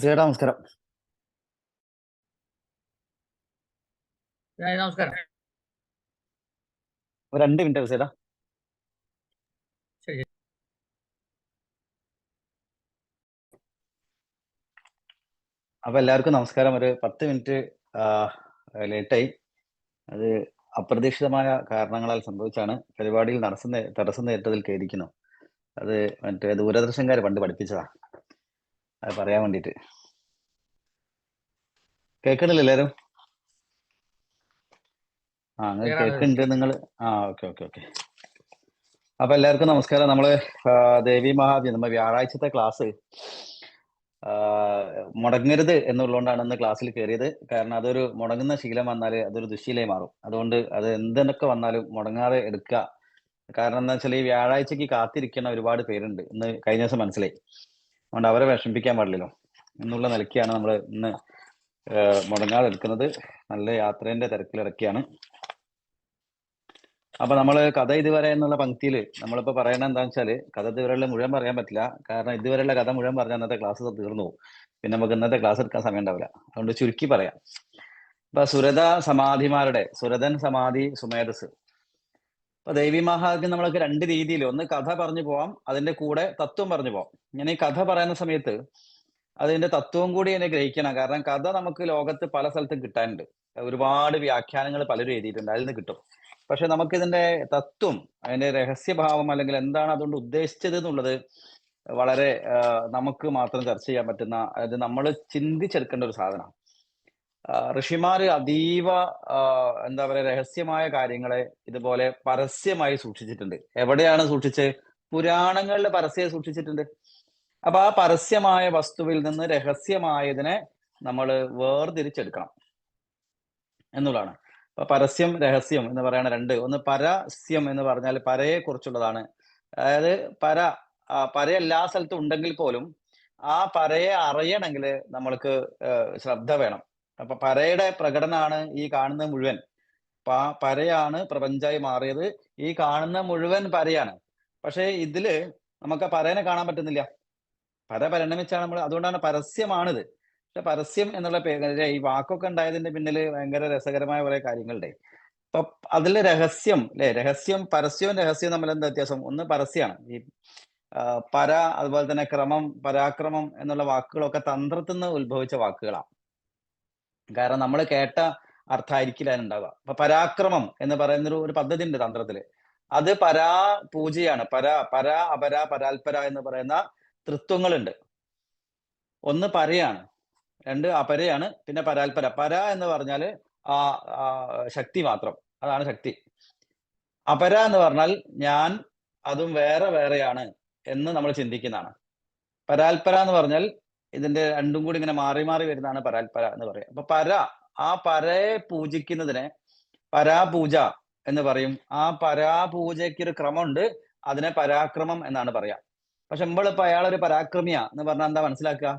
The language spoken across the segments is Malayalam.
ചേട്ടാ നമസ്കാരം. നമസ്കാരം. ഒരു 2 മിനിറ്റ് ചേട്ടാ. ശരി. അപ്പൊ എല്ലാവർക്കും നമസ്കാരം. ഒരു 10 മിനിറ്റ് ലേറ്റായി. അത് അപ്രതീക്ഷിതമായ കാരണങ്ങളാൽ സംഭവിച്ചാണ്. പരിപാടിയിൽ തടസ്സം നേരിട്ടതിൽ ഖേദിക്കുന്നു. അത് മറ്റേ ദൂരദർശൻകാർ പണ്ട് പഠിപ്പിച്ചതാ. അത് പറയാൻ വേണ്ടിയിട്ട്. കേൾക്കണില്ല എല്ലാരും? നിങ്ങൾ കേൾക്കുന്നുണ്ട് നിങ്ങൾ. ഓക്കെ. അപ്പൊ എല്ലാവർക്കും നമസ്കാരം. നമ്മള് ദേവി മഹാത്മ്യം നമ്മ വ്യാഴാഴ്ചത്തെ ക്ലാസ് മുടങ്ങരുത് എന്നുള്ളതുകൊണ്ടാണ് ഇന്ന് ക്ലാസ്സിൽ കയറിയത്. കാരണം അതൊരു മുടങ്ങുന്ന ശീലം വന്നാൽ അതൊരു ദുശ്ശീലമായി മാറും. അതുകൊണ്ട് അത് എന്തൊക്കെ വന്നാലും മുടങ്ങാതെ എടുക്കുക. കാരണം എന്താ വെച്ചാൽ ഈ വ്യാഴാഴ്ചക്ക് കാത്തിരിക്കുന്ന ഒരുപാട് പേരുണ്ട്. ഇന്ന് കഴിഞ്ഞ ദിവസം മനസ്സിലായി. അതുകൊണ്ട് അവരെ വിഷമിപ്പിക്കാൻ പാടില്ലല്ലോ എന്നുള്ള നിലയ്ക്കാണ് നമ്മൾ ഇന്ന് മുടങ്ങാതെ എടുക്കുന്നത്. നല്ല യാത്രേന്റെ തിരക്കിലിറക്കിയാണ്. അപ്പൊ നമ്മള് കഥ ഇതുവരെ എന്നുള്ള പങ്ക്തിയിൽ നമ്മളിപ്പോ പറയണത് എന്താണെന്ന് വെച്ചാല്, കഥ ഇതുവരെയുള്ള മുഴുവൻ പറയാൻ പറ്റില്ല. കാരണം ഇതുവരെയുള്ള കഥ മുഴുവൻ പറഞ്ഞാൽ ഇന്നത്തെ ക്ലാസ് തീർന്നു പോകും. പിന്നെ നമുക്ക് ഇന്നത്തെ ക്ലാസ് എടുക്കാൻ സമയം ഉണ്ടാവില്ല. അതുകൊണ്ട് ചുരുക്കി പറയാം. ഇപ്പൊ സുരതൻ സമാധി സുമേധസ്. അപ്പൊ ദേവി മഹാത്മ്യം നമ്മൾക്ക് 2 രീതിയിൽ, ഒന്ന് കഥ പറഞ്ഞു പോവാം, അതിന്റെ കൂടെ തത്വം പറഞ്ഞു പോവാം. ഞാൻ ഈ കഥ പറയുന്ന സമയത്ത് അതിന്റെ തത്വം കൂടി എന്നെ ഗ്രഹിക്കണം. കാരണം കഥ നമുക്ക് ലോകത്ത് പല സ്ഥലത്തും കിട്ടാനുണ്ട്. ഒരുപാട് വ്യാഖ്യാനങ്ങൾ പലരും എഴുതിയിട്ടുണ്ട്, അതിൽ നിന്ന് കിട്ടും. പക്ഷെ നമുക്കിതിന്റെ തത്വം, അതിന്റെ രഹസ്യഭാവം, അല്ലെങ്കിൽ എന്താണ് അതുകൊണ്ട് ഉദ്ദേശിച്ചത് എന്നുള്ളത് വളരെ നമുക്ക് മാത്രം ചർച്ച ചെയ്യാൻ പറ്റുന്ന, അതായത് നമ്മൾ ചിന്തിച്ചെടുക്കേണ്ട ഒരു സാധനമാണ്. ഋഷിമാര് അതീവ എന്താ പറയുക, രഹസ്യമായ കാര്യങ്ങളെ ഇതുപോലെ പരസ്യമായി സൂക്ഷിച്ചിട്ടുണ്ട്. എവിടെയാണ് സൂക്ഷിച്ചത്? പുരാണങ്ങളിൽ പരസ്യമായി സൂക്ഷിച്ചിട്ടുണ്ട്. അപ്പൊ ആ പരസ്യമായ വസ്തുവിൽ നിന്ന് രഹസ്യമായതിനെ നമ്മൾ വേർതിരിച്ചെടുക്കണം എന്നുള്ളതാണ്. അപ്പൊ പരസ്യം രഹസ്യം എന്ന് പറയുന്ന 2. ഒന്ന് പരസ്യം എന്ന് പറഞ്ഞാൽ പരയെ കുറിച്ചുള്ളതാണ്. അതായത് പര എല്ലാ സ്ഥലത്തും ഉണ്ടെങ്കിൽ പോലും ആ പരയെ അറിയണമെങ്കിൽ നമ്മൾക്ക് ശ്രദ്ധ വേണം. അപ്പൊ പരയുടെ പ്രകടനമാണ് ഈ കാണുന്ന മുഴുവൻ. പരയാണ് പ്രപഞ്ചമായി മാറിയത്. ഈ കാണുന്ന മുഴുവൻ പരയാണ്. പക്ഷെ ഇതില് നമുക്ക് ആ പരേനെ കാണാൻ പറ്റുന്നില്ല. പരിണമിച്ചാണ് നമ്മൾ. അതുകൊണ്ടാണ് പരസ്യമാണിത്. പക്ഷെ പരസ്യം എന്നുള്ള പേര്, ഈ വാക്കൊക്കെ ഉണ്ടായതിന്റെ പിന്നിൽ ഭയങ്കര രസകരമായ കുറെ കാര്യങ്ങളുണ്ട്. അപ്പൊ അതില് രഹസ്യം അല്ലെ, പരസ്യവും രഹസ്യവും തമ്മിൽ എന്താ വ്യത്യാസം? ഒന്ന് പരസ്യമാണ്. ഈ പര, അതുപോലെ തന്നെ ക്രമം, പരാക്രമം എന്നുള്ള വാക്കുകളൊക്കെ തന്ത്രത്തിൽ നിന്ന് ഉത്ഭവിച്ച വാക്കുകളാണ്. കാരണം നമ്മൾ കേട്ട അർത്ഥമായിരിക്കില്ല അതിനുണ്ടാവുക. അപ്പൊ പരാക്രമം എന്ന് പറയുന്ന ഒരു പദ്ധതി ഉണ്ട് തന്ത്രത്തില്. അത് പൂജയാണ്. പര അപര പരാൽപര എന്ന് പറയുന്ന തൃത്വങ്ങളുണ്ട്. ഒന്ന് പരയാണ്, 2 അപരയാണ്, പിന്നെ പരാൽപര. പര എന്ന് പറഞ്ഞാല് ആ ശക്തി മാത്രം, അതാണ് ശക്തി. അപര എന്ന് പറഞ്ഞാൽ ഞാൻ, അതും വേറെ വേറെയാണ് എന്ന് നമ്മൾ ചിന്തിക്കുന്നതാണ്. പരാൽപര എന്ന് പറഞ്ഞാൽ ഇതിന്റെ രണ്ടും കൂടി ഇങ്ങനെ മാറി മാറി വരുന്നതാണ് പരാൽപര എന്ന് പറയുക. അപ്പൊ ആ പരയെ പൂജിക്കുന്നതിനെ പരാപൂജ എന്ന് പറയും. ആ പരാപൂജയ്ക്ക് ഒരു ക്രമമുണ്ട്. അതിനെ പരാക്രമം എന്നാണ് പറയാ. പക്ഷെ നമ്മളിപ്പോ അയാളൊരു പരാക്രമിയാ എന്ന് പറഞ്ഞാൽ എന്താ മനസ്സിലാക്കുക?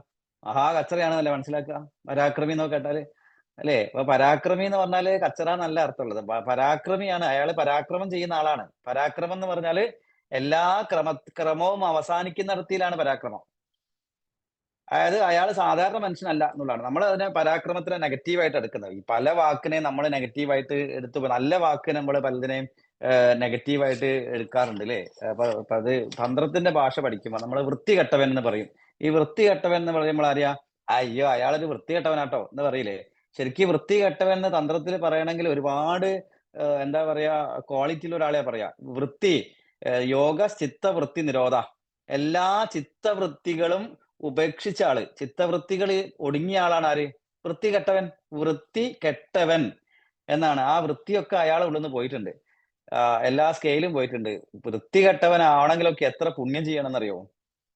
കച്ചറയാണെന്നല്ലേ മനസ്സിലാക്കുക പരാക്രമി എന്നൊക്കെ കേട്ടാല്, അല്ലേ? അപ്പൊ പരാക്രമി എന്ന് പറഞ്ഞാല് കച്ചറ നല്ല അർത്ഥമുള്ളത്. പരാക്രമിയാണ്, അയാള് പരാക്രമം ചെയ്യുന്ന ആളാണ്. പരാക്രമം എന്ന് പറഞ്ഞാല് എല്ലാ ക്രമവും അവസാനിക്കുന്നിടത്തിലാണ് പരാക്രമം. അതായത് അയാൾ സാധാരണ മനുഷ്യനല്ല എന്നുള്ളതാണ്. നമ്മൾ അതിനെ പരാക്രമത്തിനെ നെഗറ്റീവായിട്ട് എടുക്കുന്നത്. ഈ പല വാക്കിനെ നമ്മൾ നെഗറ്റീവായിട്ട് നല്ല വാക്ക് നമ്മൾ പലതിനെയും നെഗറ്റീവായിട്ട് എടുക്കാറുണ്ട് അല്ലേ? അപ്പൊ അത് തന്ത്രത്തിന്റെ ഭാഷ പഠിക്കുമ്പോൾ നമ്മൾ വൃത്തികെട്ടവൻ എന്ന് പറയും. ഈ വൃത്തികെട്ടവൻ എന്ന് പറയുമ്പോൾ അറിയാ, അയ്യോ അയാളൊരു വൃത്തികെട്ടവനാട്ടോ എന്ന് പറയില്ലേ? ശരിക്കും വൃത്തികെട്ടവൻ എന്ന് തന്ത്രത്തിൽ പറയണമെങ്കിൽ ഒരുപാട് എന്താ പറയാ, ക്വാളിറ്റിയിൽ ഒരാളെ പറയാ. വൃത്തി, യോഗ ചിത്ത വൃത്തി നിരോധ. എല്ലാ ചിത്തവൃത്തികളും ഉപേക്ഷിച്ച ആള്, ചിത്തവൃത്തികൾ ഒടുങ്ങിയ ആളാണ് ആര്? വൃത്തി കെട്ടവൻ എന്നാണ്. ആ വൃത്തിയൊക്കെ അയാളെ ഉള്ളിൽ നിന്ന് പോയിട്ടുണ്ട്. എല്ലാ സ്കെയിലും പോയിട്ടുണ്ട്. വൃത്തികെട്ടവനാവണമെങ്കിലൊക്കെ എത്ര പുണ്യം ചെയ്യണമെന്നറിയോ?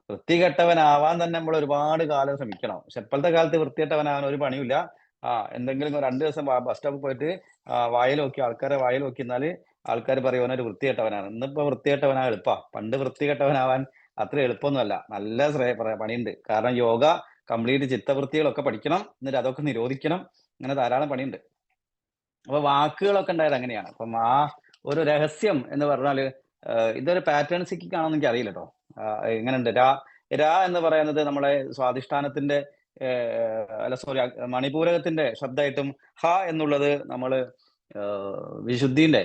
വൃത്തികെട്ടവനാവാൻ തന്നെ നമ്മൾ ഒരുപാട് കാലം ശ്രമിക്കണം. പക്ഷെ ഇപ്പോഴത്തെ കാലത്ത് വൃത്തികെട്ടവനാവാൻ ഒരു പണിയില്ല. എന്തെങ്കിലും 2 ദിവസം ബസ് സ്റ്റോപ്പിൽ പോയിട്ട് ആൾക്കാരെ വായിൽ നോക്കിന്നാല് ആൾക്കാർ പറയും അവനൊരു വൃത്തികെട്ടവനാണ്. ഇന്നിപ്പോ വൃത്തികെട്ടവനാ എളുപ്പാ. പണ്ട് വൃത്തികെട്ടവനാവാൻ അത്ര എളുപ്പമൊന്നുമല്ല. നല്ല പണിയുണ്ട്. കാരണം യോഗ കംപ്ലീറ്റ് ചിത്തവൃത്തികളൊക്കെ പഠിക്കണം, എന്നിട്ട് അതൊക്കെ നിരോധിക്കണം. അങ്ങനെ ധാരാളം പണിയുണ്ട്. അപ്പൊ വാക്കുകളൊക്കെ ഉണ്ടായത് അങ്ങനെയാണ്. അപ്പം ആ ഒരു രഹസ്യം എന്ന് പറഞ്ഞാല് ഇതൊരു പാറ്റേൺ സിക്കിംഗ് ആണോന്ന് എനിക്ക് അറിയില്ല കേട്ടോ. എങ്ങനെയുണ്ട്? എന്ന് പറയുന്നത് നമ്മളെ സ്വാധിഷ്ഠാനത്തിന്റെ അല്ല സോറി, മണിപൂരകത്തിന്റെ ശബ്ദമായിട്ടും ഹ എന്നുള്ളത് നമ്മള് വിശുദ്ധിന്റെ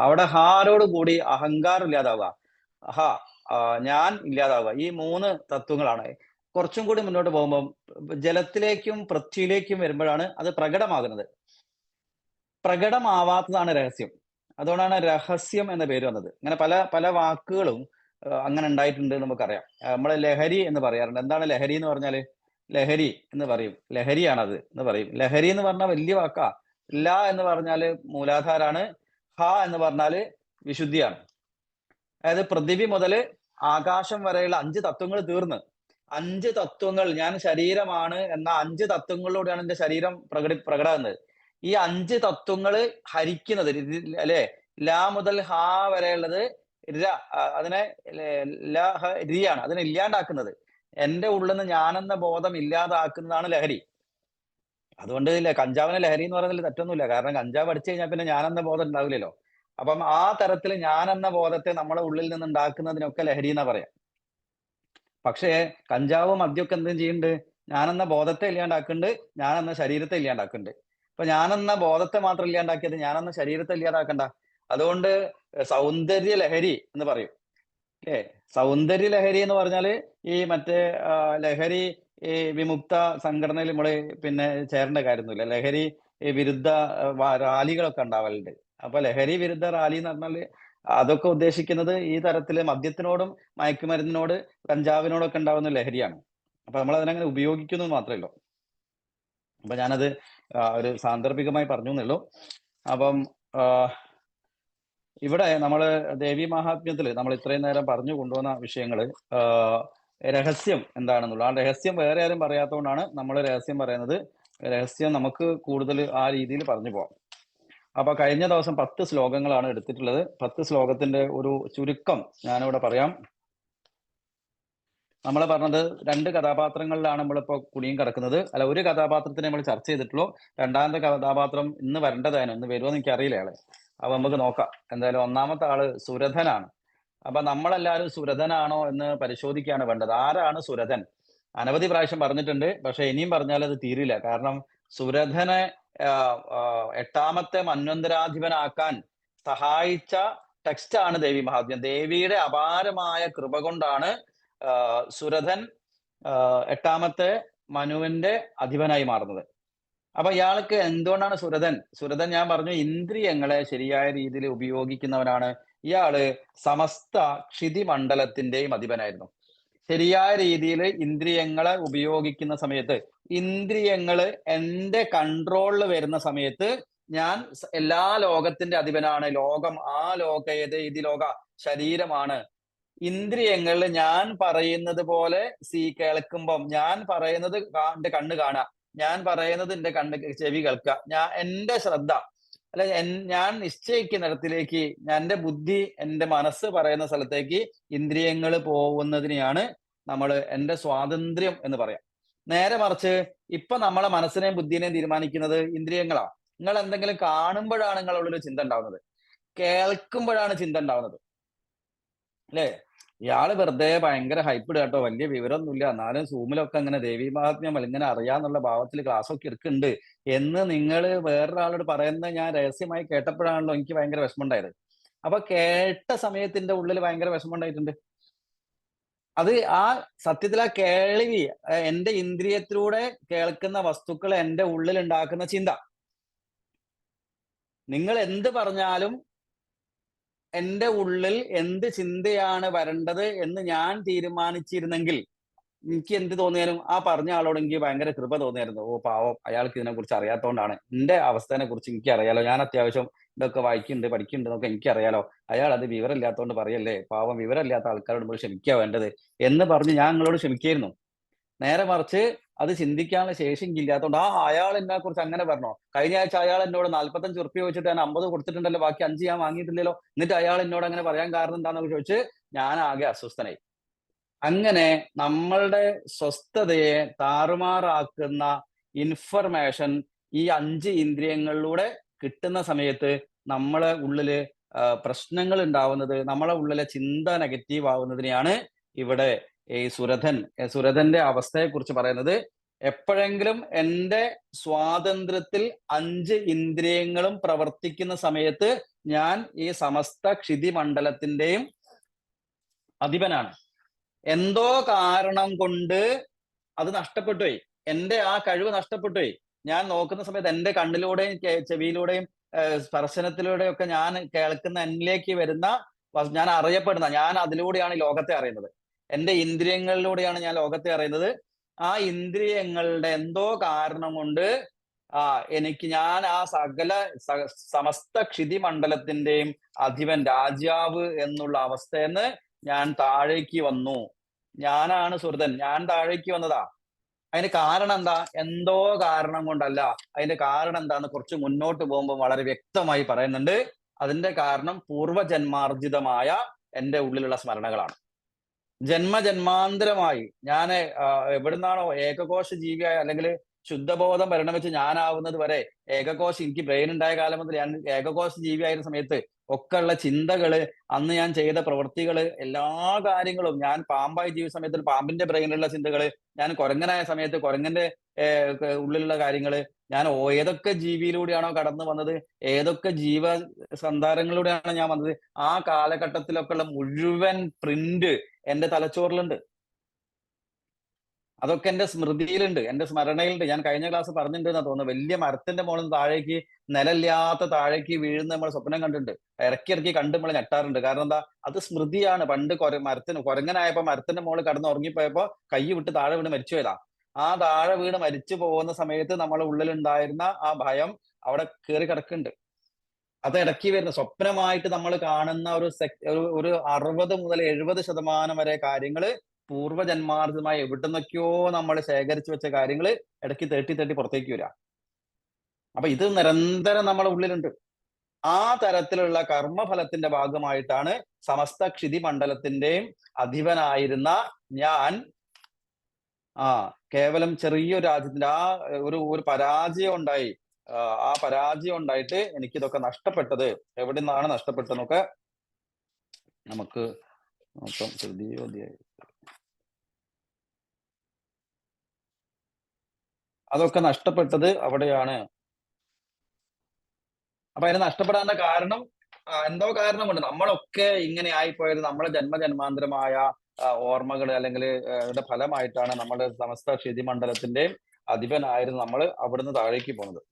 അവിടെ ഹാരോട് കൂടി അഹങ്കാരം ഇല്ലാതാവുക, ഹ ഞാൻ ഇല്ലാതാവുക. ഈ 3 തത്വങ്ങളാണ്. കുറച്ചും കൂടി മുന്നോട്ട് പോകുമ്പോൾ ജലത്തിലേക്കും പൃഥ്വിയിലേക്കും വരുമ്പോഴാണ് അത് പ്രകടമാകുന്നത്. പ്രകടമാവാത്തതാണ് രഹസ്യം. അതുകൊണ്ടാണ് രഹസ്യം എന്ന പേര് വന്നത്. അങ്ങനെ പല പല വാക്കുകളും അങ്ങനെ ഉണ്ടായിട്ടുണ്ട് നമുക്കറിയാം. നമ്മൾ ലഹരി എന്ന് പറയാറുണ്ട്. എന്താണ് ലഹരി എന്ന് പറഞ്ഞാല്? ലഹരി എന്ന് പറയും, ലഹരിയാണത് എന്ന് പറയും. ലഹരി എന്ന് പറഞ്ഞാൽ വലിയ വാക്കാ. ല എന്ന് പറഞ്ഞാല് മൂലാധാരാണ്, ഹ എന്ന് പറഞ്ഞാല് വിശുദ്ധിയാണ്. അതായത് പൃഥിവി മുതൽ ആകാശം വരെയുള്ള 5 തത്വങ്ങൾ തീർന്ന് 5 തത്വങ്ങൾ, ഞാൻ ശരീരമാണ് എന്ന 5 തത്വങ്ങളിലൂടെയാണ് എന്റെ ശരീരം പ്രകടമാകുന്നത്. ഈ 5 തത്വങ്ങൾ ഹരിക്കുന്നത് അല്ലെ, ല മുതൽ ഹ വരെയുള്ളത് അതിനെ രിയാണ്, അതിനെ ഇല്ലാണ്ടാക്കുന്നത്. എന്റെ ഉള്ളിൽ നിന്ന് ഞാനെന്ന ബോധം ഇല്ലാതാക്കുന്നതാണ് ലഹരി. അതുകൊണ്ട് കഞ്ചാവിനെ ലഹരി എന്ന് പറയുന്നതിൽ തെറ്റൊന്നുമില്ല. കാരണം കഞ്ചാവ് അടിച്ചു കഴിഞ്ഞാൽ പിന്നെ ഞാനെന്ന ബോധം ഉണ്ടാവില്ലല്ലോ. അപ്പം ആ തരത്തിൽ ഞാനെന്ന ബോധത്തെ നമ്മളെ ഉള്ളിൽ നിന്ന് ഉണ്ടാക്കുന്നതിനൊക്കെ ലഹരി എന്നാ പറയാം. പക്ഷേ കഞ്ചാവും മദ്യമൊക്കെ എന്തും ചെയ്യുന്നുണ്ട്? ഞാനെന്ന ബോധത്തെ ഇല്ലാണ്ടാക്കുന്നുണ്ട്, ഞാനെന്ന ശരീരത്തെ ഇല്ലാണ്ടാക്കുന്നുണ്ട്. അപ്പൊ ഞാനെന്ന ബോധത്തെ മാത്രം ഇല്ലാണ്ടാക്കിയത് ഞാനെന്ന ശരീരത്തെ ഇല്ലാതാക്കണ്ട. അതുകൊണ്ട് സൗന്ദര്യ ലഹരി എന്ന് പറയും അല്ലേ? സൗന്ദര്യ ലഹരി എന്ന് പറഞ്ഞാല് ഈ മറ്റേ ലഹരി ഈ വിമുക്ത സംഘടനയിൽ നമ്മള് പിന്നെ ചേരേണ്ട കാര്യമൊന്നുമില്ല. ലഹരി വിരുദ്ധ റാലികളൊക്കെ ഉണ്ടാവലുണ്ട്. അപ്പൊ ലഹരി വിരുദ്ധ റാലി എന്ന് പറഞ്ഞാല് അതൊക്കെ ഉദ്ദേശിക്കുന്നത് ഈ തരത്തില് മദ്യത്തിനോടും മയക്കുമരുന്നിനോട് കഞ്ചാവിനോടൊക്കെ ഉണ്ടാവുന്ന ലഹരിയാണ്. അപ്പൊ നമ്മൾ അതിനങ്ങനെ ഉപയോഗിക്കുന്നത് മാത്രമേ ഉള്ളൂ. അപ്പൊ ഞാനത് ഒരു സാന്ദർഭികമായി പറഞ്ഞു എന്നുള്ളൂ. അപ്പം ഇവിടെ നമ്മള് ദേവി മഹാത്മ്യത്തില് നമ്മൾ ഇത്രയും നേരം പറഞ്ഞു കൊണ്ടുവന്ന വിഷയങ്ങള് രഹസ്യം എന്താണെന്നുള്ളത്. ആ രഹസ്യം വേറെ ആരും പറയാത്തതുകൊണ്ടാണ് നമ്മൾ രഹസ്യം പറയുന്നത്. രഹസ്യം നമുക്ക് കൂടുതൽ ആ രീതിയിൽ പറഞ്ഞു പോകാം. അപ്പൊ കഴിഞ്ഞ ദിവസം 10 ശ്ലോകങ്ങളാണ് എടുത്തിട്ടുള്ളത്. 10 ശ്ലോകത്തിന്റെ ഒരു ചുരുക്കം ഞാനിവിടെ പറയാം. നമ്മൾ പറഞ്ഞത് 2 കഥാപാത്രങ്ങളിലാണ് നമ്മളിപ്പോ കുടിയും കിടക്കുന്നത്. അല്ല, ഒരു കഥാപാത്രത്തിനെ നമ്മൾ ചർച്ച ചെയ്തിട്ടുള്ളൂ. രണ്ടാമത്തെ കഥാപാത്രം ഇന്ന് വരേണ്ടതായിരുന്നു. ഇന്ന് വരുമോ എന്ന് എനിക്കറിയില്ല അയാളെ. അപ്പൊ നമുക്ക് നോക്കാം. എന്തായാലും ഒന്നാമത്തെ ആള് സുരഥനാണ്. അപ്പൊ നമ്മളെല്ലാവരും സുരഥനാണോ എന്ന് പരിശോധിക്കുകയാണ് വേണ്ടത്. ആരാണ് സുരഥൻ? അനവധി പ്രാവശ്യം പറഞ്ഞിട്ടുണ്ട്, പക്ഷെ ഇനിയും പറഞ്ഞാൽ അത് തീരില്ല. കാരണം സുരഥനെ 8ാമത്തെ മന്വന്തരാധിപനാക്കാൻ സഹായിച്ച ടെക്സ്റ്റാണ് ദേവി മഹാത്മ്യം. ദേവിയുടെ അപാരമായ കൃപ കൊണ്ടാണ് സുരഥൻ 8ാമത്തെ മനുവിന്റെ അധിപനായി മാറുന്നത്. അപ്പൊ ഇയാൾക്ക് എന്തുകൊണ്ടാണ് സുരഥൻ ഞാൻ പറഞ്ഞു, ഇന്ദ്രിയങ്ങളെ ശരിയായ രീതിയിൽ ഉപയോഗിക്കുന്നവനാണ്. ഇയാള് സമസ്ത ക്ഷിതിമണ്ഡലത്തിന്റെയും അധിപനായിരുന്നു. ശരിയായ രീതിയിൽ ഇന്ദ്രിയങ്ങളെ ഉപയോഗിക്കുന്ന സമയത്ത്, ഇന്ദ്രിയങ്ങള് എന്റെ കൺട്രോളിൽ വരുന്ന സമയത്ത് ഞാൻ എല്ലാ ലോകത്തിന്റെ അധിപനാണ്. ലോകം, ആ ലോക ഏത്? ഇത് ലോക ശരീരമാണ്. ഇന്ദ്രിയങ്ങളിൽ ഞാൻ പറയുന്നത് പോലെ കേൾക്കുമ്പം, ഞാൻ പറയുന്നത് എന്റെ കണ്ണ് കാണുക, ഞാൻ പറയുന്നത് എന്റെ ചെവി കേൾക്കുക, എന്റെ ശ്രദ്ധ അല്ലെ, ഞാൻ നിശ്ചയിക്കുന്നിടത്തിലേക്ക്, എന്റെ ബുദ്ധി, എന്റെ മനസ്സ് പറയുന്ന സ്ഥലത്തേക്ക് ഇന്ദ്രിയങ്ങൾ പോകുന്നതിനെയാണ് നമ്മൾ എന്റെ സ്വാതന്ത്ര്യം എന്ന് പറയാം. നേരെ മറിച്ച് ഇപ്പൊ നമ്മളെ മനസ്സിനെയും ബുദ്ധിനെയും തീരുമാനിക്കുന്നത് ഇന്ദ്രിയങ്ങളാ. നിങ്ങൾ എന്തെങ്കിലും കാണുമ്പോഴാണ് നിങ്ങളുടെ ഉള്ളിൽ ചിന്ത ഉണ്ടാവുന്നത്, കേൾക്കുമ്പോഴാണ് ചിന്ത ഉണ്ടാവുന്നത് അല്ലേ? ഇയാള് വെറുതെ ഭയങ്കര ഹൈപ്പിട് കേട്ടോ, വലിയ വിവരമൊന്നുമില്ല, എന്നാലും സൂമിലൊക്കെ ഇങ്ങനെ ദേവി മഹാത്മ്യം ഇങ്ങനെ അറിയാന്നുള്ള ഭാവത്തിൽ ക്ലാസ് ഒക്കെ എടുക്കുന്നുണ്ട് എന്ന് നിങ്ങൾ വേറൊരാളോട് പറയുന്നത് ഞാൻ രഹസ്യമായി കേട്ടപ്പോഴാണല്ലോ എനിക്ക് ഭയങ്കര വിഷമം ഉണ്ടായത്. അപ്പൊ കേട്ട സമയത്തിന്റെ ഉള്ളിൽ ഭയങ്കര വിഷമം ഉണ്ടായിട്ടുണ്ട്. അത് ആ സത്യത്തിൽ ആ കേൾവി, എന്റെ ഇന്ദ്രിയത്തിലൂടെ കേൾക്കുന്ന വസ്തുക്കൾ എന്റെ ഉള്ളിൽ ഉണ്ടാക്കുന്ന ചിന്ത. നിങ്ങൾ എന്ത് പറഞ്ഞാലും എന്റെ ഉള്ളിൽ എന്ത് ചിന്തയാണ് വരേണ്ടത് എന്ന് ഞാൻ തീരുമാനിച്ചിരുന്നെങ്കിൽ എനിക്ക് എന്ത് തോന്നിയാലും ആ പറഞ്ഞ ആളോട് എനിക്ക് ഭയങ്കര കൃപ തോന്നിയായിരുന്നു. ഓ പാവം, അയാൾക്ക് ഇതിനെ കുറിച്ച് അറിയാത്തതുകൊണ്ടാണ്. എന്റെ അവസ്ഥയെ കുറിച്ച് എനിക്ക് അറിയാലോ, ഞാൻ അത്യാവശ്യം ഇതൊക്കെ വായിക്കുന്നുണ്ട്, പഠിക്കുന്നുണ്ട് എന്നൊക്കെ എനിക്കറിയാലോ, അയാൾ അത് വിവരമില്ലാത്തതുകൊണ്ട് പറയല്ലേ, പാവം വിവരമില്ലാത്ത ആൾക്കാരോട് നമ്മൾ ക്ഷമിക്കുക വേണ്ടത് എന്ന് പറഞ്ഞ് ഞാൻ നിങ്ങളോട് ക്ഷമിക്കായിരുന്നു. നേരെ മറിച്ച് അത് ചിന്തിക്കാനുള്ള ശേഷി ഇല്ലാത്തതുകൊണ്ട് അയാൾ എന്നെ കുറിച്ച് അങ്ങനെ പറഞ്ഞോ, കഴിഞ്ഞ ആഴ്ച അയാൾ എന്നോട് 45 ഉറുപ്പിക ചോദിച്ചിട്ട് ഞാൻ 50 കൊടുത്തിട്ടുണ്ടല്ലോ, ബാക്കി 5 ഞാൻ വാങ്ങിയിട്ടില്ലല്ലോ, എന്നിട്ട് അയാൾ എന്നോട് അങ്ങനെ പറയാൻ കാരണം എന്താണെന്ന് ചോദിച്ച് ഞാൻ ആകെ അസ്വസ്ഥനായി. അങ്ങനെ നമ്മളുടെ സ്വസ്ഥതയെ താറുമാറാക്കുന്ന ഇൻഫർമേഷൻ ഈ 5 ഇന്ദ്രിയങ്ങളിലൂടെ കിട്ടുന്ന സമയത്ത് നമ്മളെ ഉള്ളില് പ്രശ്നങ്ങൾ ഉണ്ടാവുന്നത്, നമ്മളെ ഉള്ളിലെ ചിന്ത നെഗറ്റീവ് ആവുന്നതിനെയാണ് ഇവിടെ ഈ സുരഥന്റെ അവസ്ഥയെ കുറിച്ച് പറയുന്നത്. എപ്പോഴെങ്കിലും എൻ്റെ സ്വാതന്ത്ര്യത്തിൽ 5 ഇന്ദ്രിയങ്ങളും പ്രവർത്തിക്കുന്ന സമയത്ത് ഞാൻ ഈ സമസ്ത ക്ഷിതി മണ്ഡലത്തിന്റെയും അധിപനാണ്. എന്തോ കാരണം കൊണ്ട് അത് നഷ്ടപ്പെട്ടുപോയി. എൻ്റെ ആ കഴിവ് നഷ്ടപ്പെട്ടുപോയി. ഞാൻ നോക്കുന്ന സമയത്ത് എൻ്റെ കണ്ണിലൂടെയും ചെവിയിലൂടെയും സ്പർശനത്തിലൂടെയും ഒക്കെ ഞാൻ കേൾക്കുന്ന എന്നിലേക്ക് വരുന്ന ഞാൻ അറിയപ്പെടുന്ന, ഞാൻ അതിലൂടെയാണ് ഈ ലോകത്തെ അറിയുന്നത്. എൻ്റെ ഇന്ദ്രിയങ്ങളിലൂടെയാണ് ഞാൻ ലോകത്തെ അറിയുന്നത്. ആ ഇന്ദ്രിയങ്ങളുടെ എന്തോ കാരണം കൊണ്ട് ഞാൻ ആ സകല സമസ്ത ക്ഷിതി മണ്ഡലത്തിന്റെയും അധിപൻ, രാജാവ് എന്നുള്ള അവസ്ഥയെന്ന് ഞാൻ താഴേക്ക് വന്നു. ഞാനാണ് സുഹൃതൻ, ഞാൻ താഴേക്ക് വന്നതാ. അതിന് കാരണം എന്താ? എന്തോ കാരണം കൊണ്ടല്ല. അതിന്റെ കാരണം എന്താന്ന് കുറച്ച് മുന്നോട്ട് പോകുമ്പോൾ വളരെ വ്യക്തമായി പറയുന്നുണ്ട്. അതിന്റെ കാരണം പൂർവജന്മാർജിതമായ എൻ്റെ ഉള്ളിലുള്ള സ്മരണകളാണ്. ജന്മജന്മാന്തരമായി ഞാൻ എവിടുന്നാണോ ഏകകോശ ജീവിയായ അല്ലെങ്കിൽ ശുദ്ധബോധം പരിണമിച്ച് ഞാനാവുന്നത് വരെ, എനിക്ക് ബ്രെയിൻ ഉണ്ടായ കാലം മുതൽ ഞാൻ ഏകകോശ ജീവിയായിരുന്ന സമയത്ത് ഒക്കെ ഉള്ള ചിന്തകള്, അന്ന് ഞാൻ ചെയ്ത പ്രവൃത്തികള്, എല്ലാ കാര്യങ്ങളും, ഞാൻ പാമ്പായി ജീവിച്ച സമയത്ത് പാമ്പിന്റെ ബ്രെയിനിലുള്ള ചിന്തകള്, ഞാൻ കുരങ്ങനായ സമയത്ത് കുരങ്ങന്റെ ഉള്ളിലുള്ള കാര്യങ്ങള്, ഞാൻ ഏതൊക്കെ ജീവിയിലൂടെയാണോ കടന്നു വന്നത്, ഏതൊക്കെ സന്താരങ്ങളിലൂടെയാണ് ഞാൻ വന്നത്, ആ കാലഘട്ടത്തിലൊക്കെ ഉള്ള മുഴുവൻ പ്രിന്റ് എന്റെ തലച്ചോറിലുണ്ട്. അതൊക്കെ എന്റെ സ്മൃതിയിലുണ്ട്, എന്റെ സ്മരണയിലുണ്ട്. ഞാൻ കഴിഞ്ഞ ക്ലാസ് പറഞ്ഞിട്ടുണ്ടെന്നാ തോന്നുന്നു. വലിയ മരത്തിന്റെ മുകളിൽ താഴേക്ക്, നിലമില്ലാത്ത താഴേക്ക് വീഴുന്ന നമ്മൾ സ്വപ്നം കണ്ടിട്ടുണ്ട്. ഇറക്കി കണ്ട് നമ്മൾ ഞെട്ടാറുണ്ട്. കാരണം എന്താ? അത് സ്മൃതിയാണ്. പണ്ട് കുരങ്ങനായപ്പോ മരത്തിന്റെ മുകളിൽ കടന്ന് ഉറങ്ങിപ്പോയപ്പോ കൈ വിട്ട് താഴെ വീണ് മരിച്ചു പോയതാ. ആ താഴെ വീണ് മരിച്ചു പോകുന്ന സമയത്ത് നമ്മളെ ഉള്ളിലുണ്ടായിരുന്ന ആ ഭയം അവിടെ കയറി കിടക്കുന്നുണ്ട്. അത് ഇടയ്ക്ക് വരുന്ന സ്വപ്നമായിട്ട് നമ്മൾ കാണുന്ന ഒരു 60 മുതൽ 70% വരെ കാര്യങ്ങള് പൂർവ്വജന്മാർജിതമായി എവിടുന്നൊക്കെയോ നമ്മൾ ശേഖരിച്ചു വെച്ച കാര്യങ്ങള് ഇടയ്ക്ക് തട്ടി പുറത്തേക്ക് വരിക. അപ്പൊ ഇത് നിരന്തരം നമ്മുടെ ഉള്ളിലുണ്ട്. ആ തരത്തിലുള്ള കർമ്മഫലത്തിന്റെ ഭാഗമായിട്ടാണ് സമസ്ത ക്ഷിതി മണ്ഡലത്തിന്റെയും അധിപനായിരുന്ന ഞാൻ കേവലം ചെറിയൊരു രാജ്യത്തിന്റെ ഒരു പരാജയം ഉണ്ടായി. ആ പരാജയം ഉണ്ടായിട്ട് എനിക്കിതൊക്കെ നഷ്ടപ്പെട്ടത് എവിടെ നിന്നാണ് നഷ്ടപ്പെട്ടതെന്നൊക്കെ നമുക്ക് നോക്കാം. അതൊക്കെ നഷ്ടപ്പെട്ടത് അവിടെയാണ്. അപ്പൊ അതിന് നഷ്ടപ്പെടാനുള്ള കാരണം എന്തോ കാരണമുണ്ട്. നമ്മളൊക്കെ ഇങ്ങനെ ആയിപ്പോയത് നമ്മളെ ജന്മജന്മാന്തരമായ ഓർമ്മകൾ അല്ലെങ്കിൽ ഫലമായിട്ടാണ് നമ്മുടെ സമസ്ത ക്ഷിതി മണ്ഡലത്തിന്റെ അധിപനായിരുന്നു നമ്മൾ അവിടുന്ന് താഴേക്ക് പോകുന്നത്.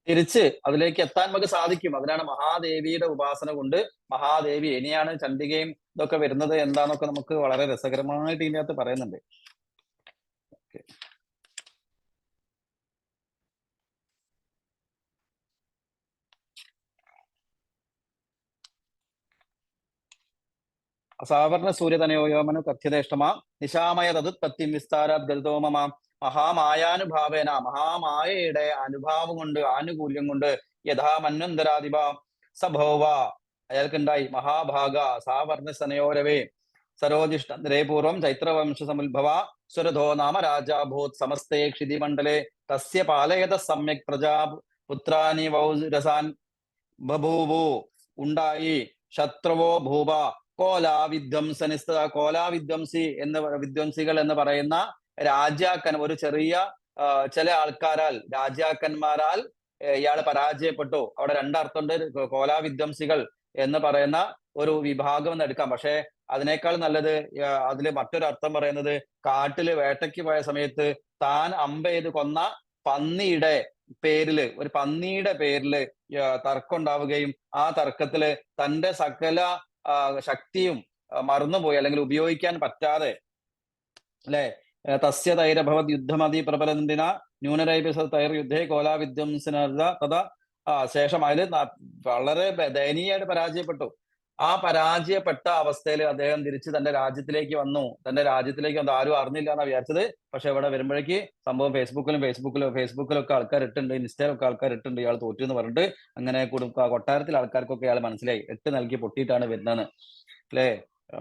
തിരിച്ച് അതിലേക്ക് എത്താൻ നമുക്ക് സാധിക്കും. അതിനാണ് മഹാദേവിയുടെ ഉപാസന കൊണ്ട്, മഹാദേവി ഇനിയാണ് ചണ്ഡികയും ഇതൊക്കെ വരുന്നത് എന്താന്നൊക്കെ നമുക്ക് വളരെ രസകരമായിട്ട് ഇതിനകത്ത് പറയുന്നുണ്ട്. അസാവർണ സൂര്യതനയോമനു കഥ്യതേഷ്ടമാ നിശാമയ തതുത്പത്തി വിസ്താരദൽതോമമാം മഹാമായാനുഭാവേന, മഹാമായയുടെ അനുഭാവം കൊണ്ട്, ആനുകൂല്യം കൊണ്ട്, യഥാ മന്വന്തരാധിപ സഭോവ, അയാൾക്കുണ്ടായി മഹാഭാഗ സാവർണസനയോരവേ സരോജിഷ്ടേ പൂർവം ചൈത്രവംശ സമുദ്ഭവ സുരഥോ നാമ രാജാഭൂത് സമസ്തേ ക്ഷിതി മണ്ഡലേ തസ്യ പാലയത സമ്യക് പ്രജാ പുത്രാനി വൗരസാൻ ബഭൂവു, ഉണ്ടായി ശത്രുവോ ഭൂപ കോലാവിധ്വംസനിസ്ത, കോലാവിധ്വംസി വിധ്വംസികൾ എന്ന് പറയുന്ന രാജാക്കൻ, ഒരു ചെറിയ ചില ആൾക്കാരാൽ, രാജാക്കന്മാരാൽ ഇയാൾ പരാജയപ്പെട്ടു. അവിടെ രണ്ടർത്ഥമുണ്ട്. കോലാവിധ്വംസികൾ എന്ന് പറയുന്ന ഒരു വിഭാഗം എന്ന് എടുക്കാം. പക്ഷെ അതിനേക്കാൾ നല്ലത് അതില് മറ്റൊരർത്ഥം പറയുന്നത്, കാട്ടില് വേട്ടയ്ക്ക് പോയ സമയത്ത് താൻ അമ്പെയ്ത് കൊന്ന പന്നിയുടെ പേരില്, ഒരു പന്നിയുടെ പേരില് തർക്കം ഉണ്ടാവുകയും ആ തർക്കത്തില് തന്റെ സകല ശക്തിയും മറന്നുപോയി, അല്ലെങ്കിൽ ഉപയോഗിക്കാൻ പറ്റാതെ, അല്ലെ, തസ്യ തൈരഭവത് യുദ്ധമതി പ്രബലന്തിന ന്യൂനരൈപ തൈർ യുദ്ധേ കോലാവിധ്വംസന തഥാ ശേഷം അതിൽ വളരെ ദയനീയമായിട്ട് പരാജയപ്പെട്ടു. ആ പരാജയപ്പെട്ട അവസ്ഥയിൽ അദ്ദേഹം തിരിച്ച് തന്റെ രാജ്യത്തിലേക്ക് വന്നു. തന്റെ രാജ്യത്തിലേക്ക് വന്ന് ആരും അറിഞ്ഞില്ല എന്നാ വിചാരിച്ചത്. പക്ഷെ ഇവിടെ വരുമ്പോഴേക്ക് സംഭവം ഫേസ്ബുക്കിലൊക്കെ ആൾക്കാർ ഇട്ടുണ്ട്, ഇൻസ്റ്റയിലൊക്കെ ആൾക്കാർ ഇട്ടുണ്ട് ഇയാൾ തോറ്റു എന്ന് പറഞ്ഞിട്ട്. അങ്ങനെ കൊട്ടാരത്തിലെ ആൾക്കാർക്കൊക്കെ ഇയാൾ മനസ്സിലായി, 8 നൽകി പൊട്ടിയിട്ടാണ് വരുന്നതെന്ന്. അല്ലേ?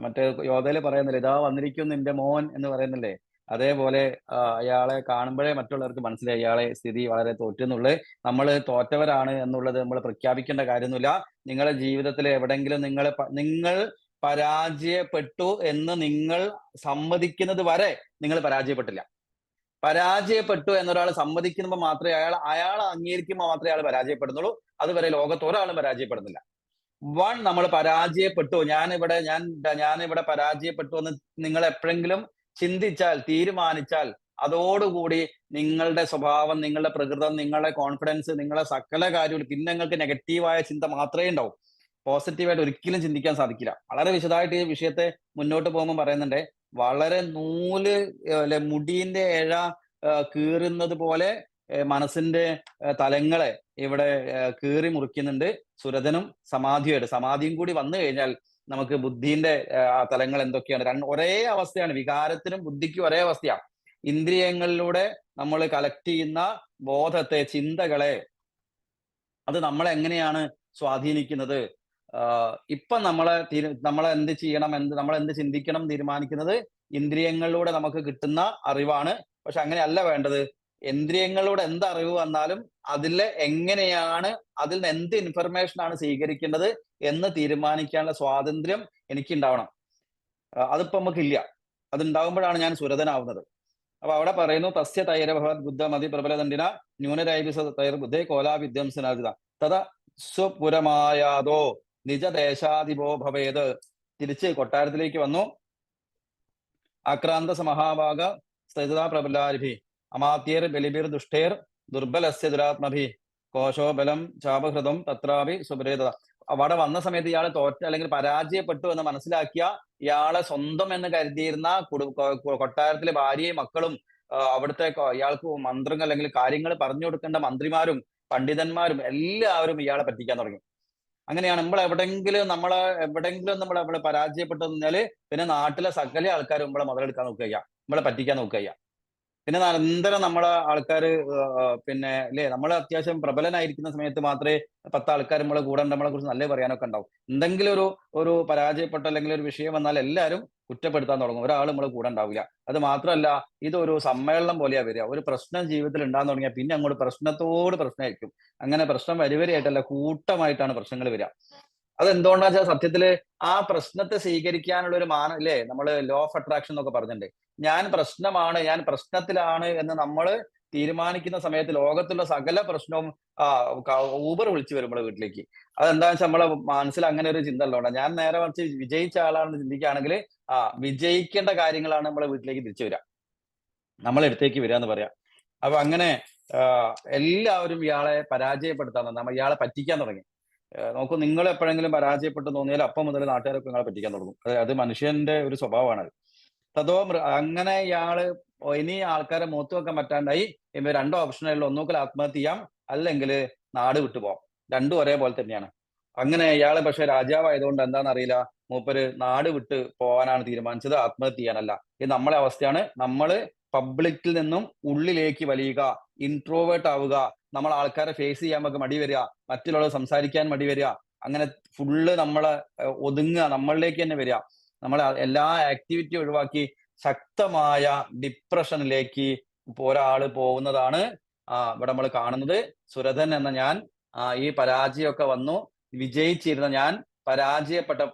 മറ്റേ യോധയില് പറയുന്നില്ലേ, ഇതാ വന്നിരിക്കുന്നു നിന്റെ മോൻ എന്ന് പറയുന്നില്ലേ? അതേപോലെ അയാളെ കാണുമ്പോഴേ മറ്റുള്ളവർക്ക് മനസ്സിലായി ഇയാളെ സ്ഥിതി വളരെ തോറ്റെന്നുള്ളത്. നമ്മൾ തോറ്റവരാണ് എന്നുള്ളത് നമ്മൾ പ്രഖ്യാപിക്കേണ്ട കാര്യമൊന്നുമില്ല. നിങ്ങളുടെ ജീവിതത്തിൽ എവിടെങ്കിലും നിങ്ങൾ പരാജയപ്പെട്ടു എന്ന് നിങ്ങൾ സമ്മതിക്കുന്നത് വരെ നിങ്ങൾ പരാജയപ്പെട്ടില്ല. പരാജയപ്പെട്ടു എന്നൊരാൾ സമ്മതിക്കുമ്പോൾ മാത്രമേ അയാൾ അംഗീകരിക്കുമ്പോൾ മാത്രമേ അയാൾ പരാജയപ്പെടുന്നുള്ളൂ. അതുവരെ ലോകത്ത് ഒരാളും പരാജയപ്പെടുന്നില്ല. നമ്മൾ പരാജയപ്പെട്ടു, ഞാനിവിടെ പരാജയപ്പെട്ടു എന്ന് നിങ്ങൾ എപ്പോഴെങ്കിലും ചിന്തിച്ചാൽ, തീരുമാനിച്ചാൽ, അതോടുകൂടി നിങ്ങളുടെ സ്വഭാവം, നിങ്ങളുടെ പ്രകൃതം, നിങ്ങളുടെ കോൺഫിഡൻസ്, നിങ്ങളുടെ സകല കാര്യങ്ങളും പിന്നെ നിങ്ങൾക്ക് നെഗറ്റീവായ ചിന്ത മാത്രമേ ഉണ്ടാവും. പോസിറ്റീവായിട്ട് ഒരിക്കലും ചിന്തിക്കാൻ സാധിക്കില്ല. വളരെ വിശദമായിട്ട് ഈ വിഷയത്തെ മുന്നോട്ട് പോകുമ്പോൾ പറയുന്നുണ്ട്, വളരെ നൂല് മുടിന്റെ ഇഴ കീറുന്നത് പോലെ മനസ്സിന്റെ തലങ്ങളെ ഇവിടെ കീറി മുറിക്കുന്നുണ്ട് സുരതനും സമാധിയും കൂടി വന്നു കഴിഞ്ഞാൽ നമുക്ക് ബുദ്ധിന്റെ തലങ്ങൾ എന്തൊക്കെയാണ്, ഒരേ അവസ്ഥയാണ്. വികാരത്തിനും ബുദ്ധിക്കും ഒരേ അവസ്ഥയാണ്. ഇന്ദ്രിയങ്ങളിലൂടെ നമ്മൾ കളക്ട് ചെയ്യുന്ന ബോധത്തെ, ചിന്തകളെ, അത് നമ്മളെ എങ്ങനെയാണ് സ്വാധീനിക്കുന്നത്? ഇപ്പൊ നമ്മളെ എന്ത് ചെയ്യണം, നമ്മൾ എന്ത് ചിന്തിക്കണം തീരുമാനിക്കുന്നത് ഇന്ദ്രിയങ്ങളിലൂടെ നമുക്ക് കിട്ടുന്ന അറിവാണ്. പക്ഷെ അങ്ങനെയല്ല വേണ്ടത്. ഇന്ദ്രിയങ്ങളിലൂടെ എന്ത് അറിവ് വന്നാലും അതിൽ നിന്ന് എന്ത് ഇൻഫർമേഷൻ ആണ് സ്വീകരിക്കേണ്ടത് എന്ന് തീരുമാനിക്കാനുള്ള സ്വാതന്ത്ര്യം എനിക്കുണ്ടാവണം. അതിപ്പോ നമുക്കില്ല. അതുണ്ടാകുമ്പോഴാണ് ഞാൻ സുരതനാവുന്നത്. അപ്പൊ അവിടെ പറയുന്നു, തസ്യ തൈരഭവത് ബുദ്ധമതി പ്രബലദണ്ഡിന ന്യൂനരൈവിസ തൈർ ബുദ്ധേ കോലാവിദ്യംസനാജിത തഥ സ്വപുരമായാതോ നിജദേശാധിപോ ഭവേത്. തിരിച്ച് കൊട്ടാരത്തിലേക്ക് വന്നു. ആക്രാന്ത സമഹാഭാഗ സ്ഥിതാ പ്രബലാരിഭി അമാത്യർ ബലിബിർ ദുഷ്ടേർ ദുർബലസ്യ ദുരാത്മഭി കോശോ ബലം ചാപഹൃതം തത്രാഭി സുബ്രേത. അവിടെ വന്ന സമയത്ത് ഇയാൾ അല്ലെങ്കിൽ പരാജയപ്പെട്ടു എന്ന് മനസ്സിലാക്കിയ ഇയാളെ സ്വന്തം എന്ന് കരുതിയിരുന്ന കൊട്ടാരത്തിലെ ഭാര്യയും മക്കളും അവിടുത്തെ ഇയാൾക്ക് മന്ത്രങ്ങൾ അല്ലെങ്കിൽ കാര്യങ്ങൾ പറഞ്ഞു കൊടുക്കേണ്ട മന്ത്രിമാരും പണ്ഡിതന്മാരും എല്ലാവരും ഇയാളെ പറ്റിക്കാൻ തുടങ്ങി. അങ്ങനെയാണ് നമ്മൾ എവിടെങ്കിലും നമ്മൾ പരാജയപ്പെട്ടു കഴിഞ്ഞാല് പിന്നെ നാട്ടിലെ സകല ആൾക്കാരും നമ്മളെ മുതലെടുക്കാൻ നോക്കുക, നമ്മളെ പറ്റിക്കാൻ നോക്കുക. പിന്നെ നിരന്തരം നമ്മളെ ആൾക്കാർ അല്ലേ, നമ്മൾ അത്യാവശ്യം പ്രബലനായിരിക്കുന്ന സമയത്ത് മാത്രമേ 10 ആൾക്കാർ നമ്മളെ കൂടെ നമ്മളെ കുറിച്ച് നല്ല പറയാനൊക്കെ ഉണ്ടാവും. എന്തെങ്കിലും ഒരു പരാജയപ്പെട്ട അല്ലെങ്കിൽ ഒരു വിഷയം വന്നാൽ എല്ലാവരും കുറ്റപ്പെടുത്താൻ തുടങ്ങും. ഒരാൾ നമ്മളെ കൂടെ ഉണ്ടാവില്ല. അത് മാത്രമല്ല, ഇതൊരു സമ്മേളനം പോലെയാ വരിക. ഒരു പ്രശ്നം ജീവിതത്തിൽ ഉണ്ടാകാൻ തുടങ്ങിയാൽ പിന്നെ അങ്ങോട്ട് പ്രശ്നമായിരിക്കും. അങ്ങനെ പ്രശ്നം വരിവരിയായിട്ടല്ല, കൂട്ടമായിട്ടാണ് പ്രശ്നങ്ങൾ വരിക. അതെന്തുകൊണ്ടാ വെച്ചാൽ സത്യത്തില് ആ പ്രശ്നത്തെ സ്വീകരിക്കാനുള്ള ഒരു അല്ലേ, നമ്മൾ ലോ ഓഫ് അട്രാക്ഷൻ എന്നൊക്കെ പറഞ്ഞിട്ടുണ്ട്. ഞാൻ പ്രശ്നമാണ്, ഞാൻ പ്രശ്നത്തിലാണ് എന്ന് നമ്മൾ തീരുമാനിക്കുന്ന സമയത്ത് ലോകത്തുള്ള സകല പ്രശ്നവും ഊബർ വിളിച്ചു വരും നമ്മുടെ വീട്ടിലേക്ക്. അതെന്താ വെച്ചാൽ നമ്മളെ മനസ്സിൽ അങ്ങനെ ഒരു ചിന്ത ഉള്ളതുകൊണ്ടാണ്. ഞാൻ നേരെ മറിച്ച് വിജയിച്ച ആളാണെന്ന് ചിന്തിക്കുകയാണെങ്കിൽ വിജയിക്കേണ്ട കാര്യങ്ങളാണ് നമ്മളെ വീട്ടിലേക്ക് തിരിച്ചു വരിക, നമ്മളെ അടുത്തേക്ക് വരിക എന്ന് പറയാം. അപ്പൊ അങ്ങനെ എല്ലാവരും ഇയാളെ പരാജയപ്പെടുത്താൻ നമ്മൾ ഇയാളെ പറ്റിക്കാൻ തുടങ്ങി. നോക്കൂ, നിങ്ങൾ എപ്പോഴെങ്കിലും പരാജയപ്പെട്ടു തോന്നിയാൽ അപ്പം മുതൽ നാട്ടുകാരൊക്കെ നിങ്ങളെ പറ്റിക്കാൻ തുടങ്ങും. അത് മനുഷ്യന്റെ ഒരു സ്വഭാവമാണ്. അങ്ങനെ ഇയാള് ഇനി ആൾക്കാരെ മുഖത്ത് വെക്കാൻ പറ്റാണ്ടായി. ഇവ 2 ഓപ്ഷനുകളിൽ ഒന്നുകിൽ ആത്മഹത്യ ചെയ്യാം, അല്ലെങ്കിൽ നാട് വിട്ടുപോകാം. രണ്ടും ഒരേപോലെ തന്നെയാണ്. അങ്ങനെ ഇയാള് പക്ഷെ രാജാവായതുകൊണ്ട് എന്താണെന്നറിയില്ല, മൂപ്പര് നാട് വിട്ട് പോകാനാണ് തീരുമാനിച്ചത്, ആത്മഹത്യ ചെയ്യാനല്ല. ഇത് നമ്മളെ അവസ്ഥയാണ്. നമ്മള് പബ്ലിക്കിൽ നിന്നും ഉള്ളിലേക്ക് വലിയുക, ഇൻട്രോവേർട്ട് ആവുക, നമ്മൾ ആൾക്കാരെ ഫേസ് ചെയ്യാൻ നമുക്ക് മടി വരിക, മറ്റുള്ളവർ സംസാരിക്കാൻ മടി വരിക, അങ്ങനെ ഫുള്ള് നമ്മളെ ഒതുങ്ങുക, നമ്മളിലേക്ക് തന്നെ വരിക. നമ്മൾ എല്ലാ ആക്ടിവിറ്റി ഒഴിവാക്കി ശക്തമായ ഡിപ്രഷനിലേക്ക് ഒരാള് പോകുന്നതാണ് ഇവിടെ നമ്മൾ കാണുന്നത്. സുരഥൻ എന്ന ഞാൻ ഈ പരാജയമൊക്കെ വന്നു വിജയിച്ചിരുന്ന ഞാൻ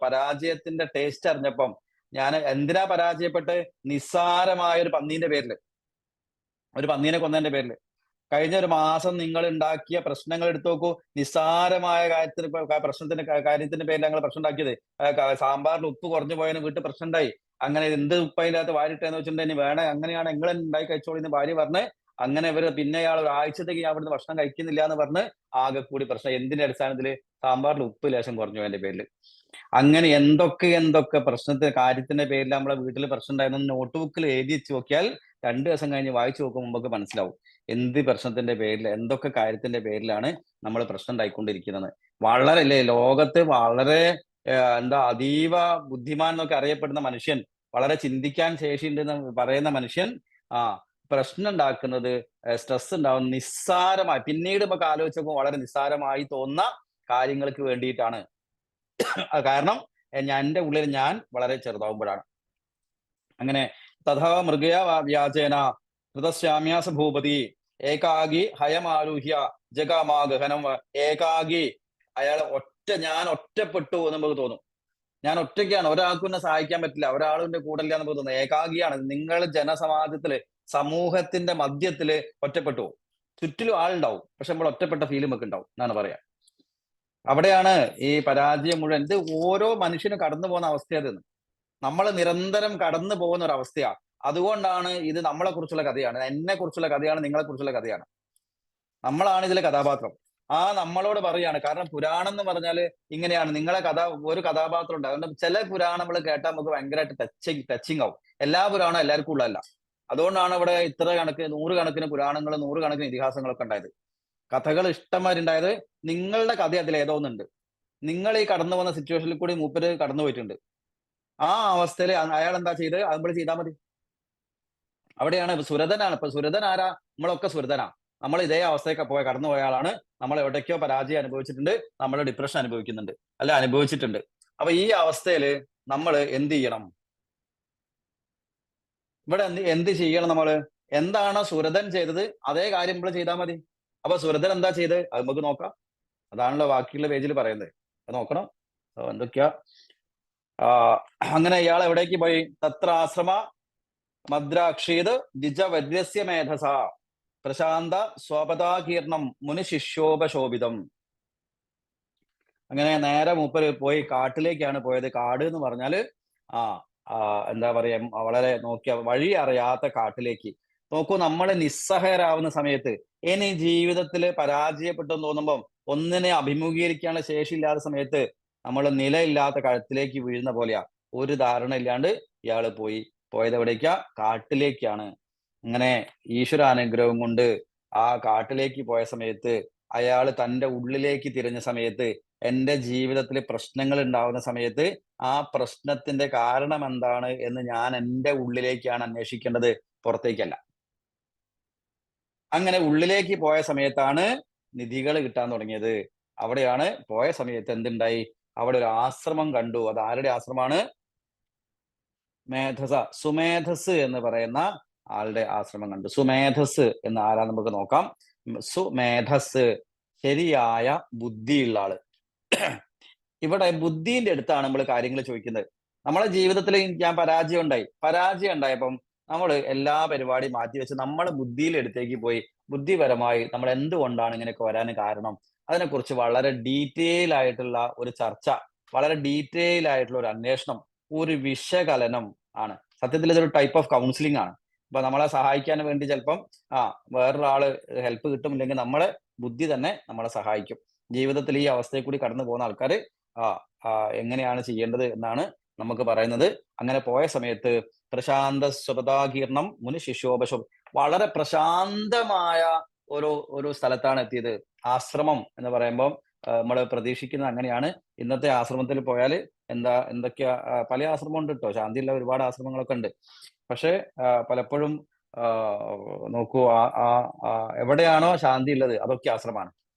പരാജയത്തിന്റെ ടേസ്റ്റ് അറിഞ്ഞപ്പം ഞാൻ എന്തിനാ പരാജയപ്പെട്ട്, നിസ്സാരമായ ഒരു പന്നീന്റെ പേരില്, ഒരു പന്നീനെ കൊന്നതിന്റെ പേരില്. കഴിഞ്ഞ ഒരു മാസം നിങ്ങൾ ഉണ്ടാക്കിയ പ്രശ്നങ്ങൾ എടുത്തു നോക്കൂ. നിസ്സാരമായ കാര്യത്തിന്റെ പേരിൽ ഞങ്ങൾ പ്രശ്നം ഉണ്ടാക്കിയത്. സാമ്പാറിൽ ഉപ്പ് കുറഞ്ഞു പോയതിന് വീട്ടിൽ പ്രശ്നം ഉണ്ടായി. അങ്ങനെ എന്ത് ഉപ്പതിനകത്ത് വാരിട്ടേന്ന് വെച്ചിട്ടുണ്ടെങ്കിൽ വേണേ അങ്ങനെയാണ് നിങ്ങൾ ഉണ്ടായി കഴിച്ചോളി എന്ന് ഭാര്യ പറഞ്ഞ്, അങ്ങനെ ഇവര് പിന്നെ അയാൾ ഒരാഴ്ചത്തേക്ക് ഞാൻ അവിടുന്ന് ഭക്ഷണം കഴിക്കുന്നില്ല എന്ന് പറഞ്ഞ് ആകെ കൂടി പ്രശ്നം. എന്തിന്റെ അടിസ്ഥാനത്തില്? സാമ്പാറിൽ ഉപ്പ് ലേശം കുറഞ്ഞു അതിന്റെ പേരിൽ. അങ്ങനെ എന്തൊക്കെ കാര്യത്തിന്റെ പേരിൽ നമ്മളെ വീട്ടിൽ പ്രശ്നം ഉണ്ടായിരുന്നു നോട്ട് ബുക്കിൽ എഴുതി വെച്ച് നോക്കിയാൽ 2 ദിവസം കഴിഞ്ഞ് വായിച്ചു നോക്കുമ്പോൾ നമുക്ക് മനസ്സിലാവും എന്ത് പ്രശ്നത്തിന്റെ പേരിൽ, എന്തൊക്കെ കാര്യത്തിന്റെ പേരിലാണ് നമ്മൾ പ്രശ്നം ഉണ്ടായിക്കൊണ്ടിരിക്കുന്നത്. വളരെ അല്ലേ, ലോകത്ത് വളരെ അതീവ ബുദ്ധിമാൻ എന്നൊക്കെ അറിയപ്പെടുന്ന മനുഷ്യൻ, വളരെ ചിന്തിക്കാൻ ശേഷിയുണ്ടെന്ന് പറയുന്ന മനുഷ്യൻ പ്രശ്നം ഉണ്ടാക്കുന്നത്, സ്ട്രെസ് ഉണ്ടാവുന്ന നിസ്സാരമായി, പിന്നീട് നമുക്ക് ആലോചിച്ച് നോക്കുമ്പോൾ വളരെ നിസ്സാരമായി തോന്നുന്ന കാര്യങ്ങൾക്ക് വേണ്ടിയിട്ടാണ്. കാരണം എന്റെ ഉള്ളിൽ ഞാൻ വളരെ ചെറുതാവുമ്പോഴാണ്. അങ്ങനെ തഥാ മൃഗയ വ്യാജേന ഹൃതശ്യാമ്യാസ ഭൂപതി ഏകാഗി ഹയമാരൂഹ്യ ജഗാമാ ഗഹനം. ഏകാഗി, അയാൾ ഞാൻ ഒറ്റപ്പെട്ടു എന്ന് നമുക്ക് തോന്നും. ഞാൻ ഒറ്റയ്ക്കാണ്, ഒരാൾക്കും എന്നെ സഹായിക്കാൻ പറ്റില്ല, ഒരാളും എന്റെ കൂടെ ഇല്ല എന്ന് തോന്നുന്നത്, ഏകാഗിയാണ്. നിങ്ങൾ ജനസമാജത്തില്, സമൂഹത്തിന്റെ മധ്യത്തില് ഒറ്റപ്പെട്ടു പോകും. ചുറ്റിലും ആളുണ്ടാവും, പക്ഷെ നമ്മൾ ഒറ്റപ്പെട്ട ഫീലും ഒക്കെ ഉണ്ടാവും എന്നാണ് പറയാ. അവിടെയാണ് ഈ പരാജയം മുഴുവൻ. ഇത് ഓരോ മനുഷ്യനും കടന്നു പോകുന്ന അവസ്ഥയതെന്ന്. നമ്മൾ നിരന്തരം കടന്നു പോകുന്ന ഒരു അവസ്ഥയാണ്. അതുകൊണ്ടാണ് ഇത് നമ്മളെ കുറിച്ചുള്ള കഥയാണ്, എന്നെ കുറിച്ചുള്ള കഥയാണ്, നിങ്ങളെ കുറിച്ചുള്ള കഥയാണ്. നമ്മളാണ് ഇതിലെ കഥാപാത്രം. ആ നമ്മളോട് പറയാണ്. കാരണം പുരാണം എന്ന് പറഞ്ഞാല് ഇങ്ങനെയാണ്. നിങ്ങളെ കഥ, ഒരു കഥാപാത്രം ഉണ്ട്. അതുകൊണ്ട് ചില പുരാണങ്ങൾ കേട്ടാൽ നമുക്ക് ഭയങ്കരമായിട്ട് ടച്ചിങ് ആവും. എല്ലാ പുരാണവും എല്ലാവർക്കും ഉള്ളതല്ല. അതുകൊണ്ടാണ് ഇവിടെ ഇത്ര കണക്കിന്, നൂറുകണക്കിന് പുരാണങ്ങൾ, നൂറുകണക്കിന് ഇതിഹാസങ്ങളൊക്കെ ഉണ്ടായത്. കഥകൾ ഇഷ്ടംമാരുണ്ടായത്. നിങ്ങളുടെ കഥ അതിൽ ഏതോ ഒന്നുണ്ട്. നിങ്ങൾ ഈ കടന്നു പോകുന്ന സിറ്റുവേഷനിൽ കൂടി മൂപ്പര് കടന്നു പോയിട്ടുണ്ട്. ആ അവസ്ഥയിൽ അയാൾ എന്താ ചെയ്ത്, അത് നമ്മൾ ചെയ്താൽ മതി. അവിടെയാണ് സുരതനാണ്. ഇപ്പൊ സുരതൻ ആരാ? നമ്മളൊക്കെ സുരതനാ. നമ്മൾ ഇതേ അവസ്ഥയൊക്കെ കടന്നു പോയ ആളാണ്. നമ്മൾ എവിടേക്കോ പരാജയം അനുഭവിച്ചിട്ടുണ്ട്, നമ്മൾ ഡിപ്രഷൻ അനുഭവിക്കുന്നുണ്ട്, അല്ല അനുഭവിച്ചിട്ടുണ്ട്. അപ്പൊ ഈ അവസ്ഥയിൽ നമ്മൾ എന്ത് ചെയ്യണം? ഇവിടെ എന്ത് ചെയ്യണം? നമ്മള് എന്താണ് സുരതൻ ചെയ്തത്, അതേ കാര്യം നമ്മൾ ചെയ്താൽ മതി. അപ്പൊ സുരതൻ എന്താ ചെയ്ത്, അത് നമുക്ക് നോക്കാം. അതാണല്ലോ ബാക്കിയുള്ള പേജിൽ പറയുന്നത്, അത് നോക്കണം. എന്തൊക്കെയാ? അങ്ങനെ ഇയാൾ എവിടേക്ക് പോയി? തത്ര ആശ്രമ മദ്രാക്ഷീത് ദ്വിജവര്യസ്യ മേധസ പ്രശാന്ത സ്വപതാകീർണം മുനിശിഷ്യോപശോഭിതം. അങ്ങനെ നേരെ മൂപ്പര് പോയി കാട്ടിലേക്കാണ് പോയത്. കാട് എന്ന് പറഞ്ഞാല് എന്താ പറയാ, വളരെ നോക്കിയ വഴി അറിയാത്ത കാട്ടിലേക്ക്. നോക്കൂ, നമ്മൾ നിസ്സഹായരാവുന്ന സമയത്ത്, ഇനി ജീവിതത്തിൽ പരാജയപ്പെട്ടെന്ന് തോന്നുമ്പോൾ, ഒന്നിനെ അഭിമുഖീകരിക്കാനുള്ള ശേഷിയില്ലാത്ത സമയത്ത് നമ്മൾ നിലയില്ലാത്ത കഴുത്തിലേക്ക് വീഴുന്ന പോലെയാ. ഒരു ധാരണ ഇല്ലാണ്ട് ഇയാള് പോയത് എവിടേക്കാ? കാട്ടിലേക്കാണ്. അങ്ങനെ ഈശ്വരാനുഗ്രഹം കൊണ്ട് ആ കാട്ടിലേക്ക് പോയ സമയത്ത്, അയാൾ തന്റെ ഉള്ളിലേക്ക് തിരിഞ്ഞ സമയത്ത്, എന്റെ ജീവിതത്തിൽ പ്രശ്നങ്ങൾ ഉണ്ടാവുന്ന സമയത്ത് ആ പ്രശ്നത്തിന്റെ കാരണം എന്താണ് എന്ന് ഞാൻ എന്റെ ഉള്ളിലേക്കാണ് അന്വേഷിക്കേണ്ടത്, പുറത്തേക്കല്ല. അങ്ങനെ ഉള്ളിലേക്ക് പോയ സമയത്താണ് നിധികൾ കിട്ടാൻ തുടങ്ങിയത്. അവിടെയാണ് പോയ സമയത്ത് എന്തുണ്ടായി? അവിടെ ഒരു ആശ്രമം കണ്ടു. അത് ആരുടെ ആശ്രമമാണ്? സുമേധസ് എന്ന് പറയുന്ന ആളുടെ ആശ്രമം കണ്ടു. സുമേധസ് എന്ന് ആരാ നമുക്ക് നോക്കാം. സുമേധസ്, ശരിയായ ബുദ്ധിയുള്ള ആള്. ഇവിടെ ബുദ്ധിന്റെ അടുത്താണ് നമ്മൾ കാര്യങ്ങൾ ചോദിക്കുന്നത്. നമ്മളെ ജീവിതത്തിൽ ഞാൻ പരാജയം ഉണ്ടായപ്പം നമ്മൾ എല്ലാ പരിപാടിയും മാറ്റിവെച്ച് നമ്മളെ ബുദ്ധിയുടെ അടുത്തേക്ക് പോയി, ബുദ്ധിപരമായി നമ്മൾ എന്തുകൊണ്ടാണ് ഇങ്ങനെയൊക്കെ വരാൻ കാരണം, അതിനെക്കുറിച്ച് വളരെ ഡീറ്റെയിൽ ആയിട്ടുള്ള ഒരു ചർച്ച, വളരെ ഡീറ്റെയിൽ ആയിട്ടുള്ള ഒരു അന്വേഷണം, ഒരു വിശകലനം ആണ്. സത്യത്തിൽ ഇതൊരു ടൈപ്പ് ഓഫ് കൗൺസിലിംഗ് ആണ്. അപ്പൊ നമ്മളെ സഹായിക്കാൻ വേണ്ടി ചിലപ്പം വേറൊരാള് ഹെൽപ്പ് കിട്ടുമില്ലെങ്കിൽ നമ്മളെ ബുദ്ധി തന്നെ നമ്മളെ സഹായിക്കും. ജീവിതത്തിൽ ഈ അവസ്ഥയിൽ കൂടി കടന്നു പോകുന്ന ആൾക്കാർ എങ്ങനെയാണ് ചെയ്യേണ്ടത് എന്നാണ് നമുക്ക് പറയുന്നത്. അങ്ങനെ പോയ സമയത്ത് പ്രശാന്ത സ്വപതാകീർണം മുനി ശിഷ്യോപശം, വളരെ പ്രശാന്തമായ ഒരു സ്ഥലത്താണ് എത്തിയത്. ആശ്രമം എന്ന് പറയുമ്പോൾ നമ്മൾ പ്രതീക്ഷിക്കുന്നത് അങ്ങനെയാണ്. ഇന്നത്തെ ആശ്രമത്തിൽ പോയാൽ എന്തൊക്കെയാ, പല ആശ്രമം ഉണ്ട് കേട്ടോ, ശാന്തിയുള്ള ഒരുപാട് ആശ്രമങ്ങളൊക്കെ ഉണ്ട്. പക്ഷെ പലപ്പോഴും നോക്കൂ, എവിടെയാണോ ശാന്തി ഉള്ളത് അതൊക്കെ ആശ്രമമാണ്.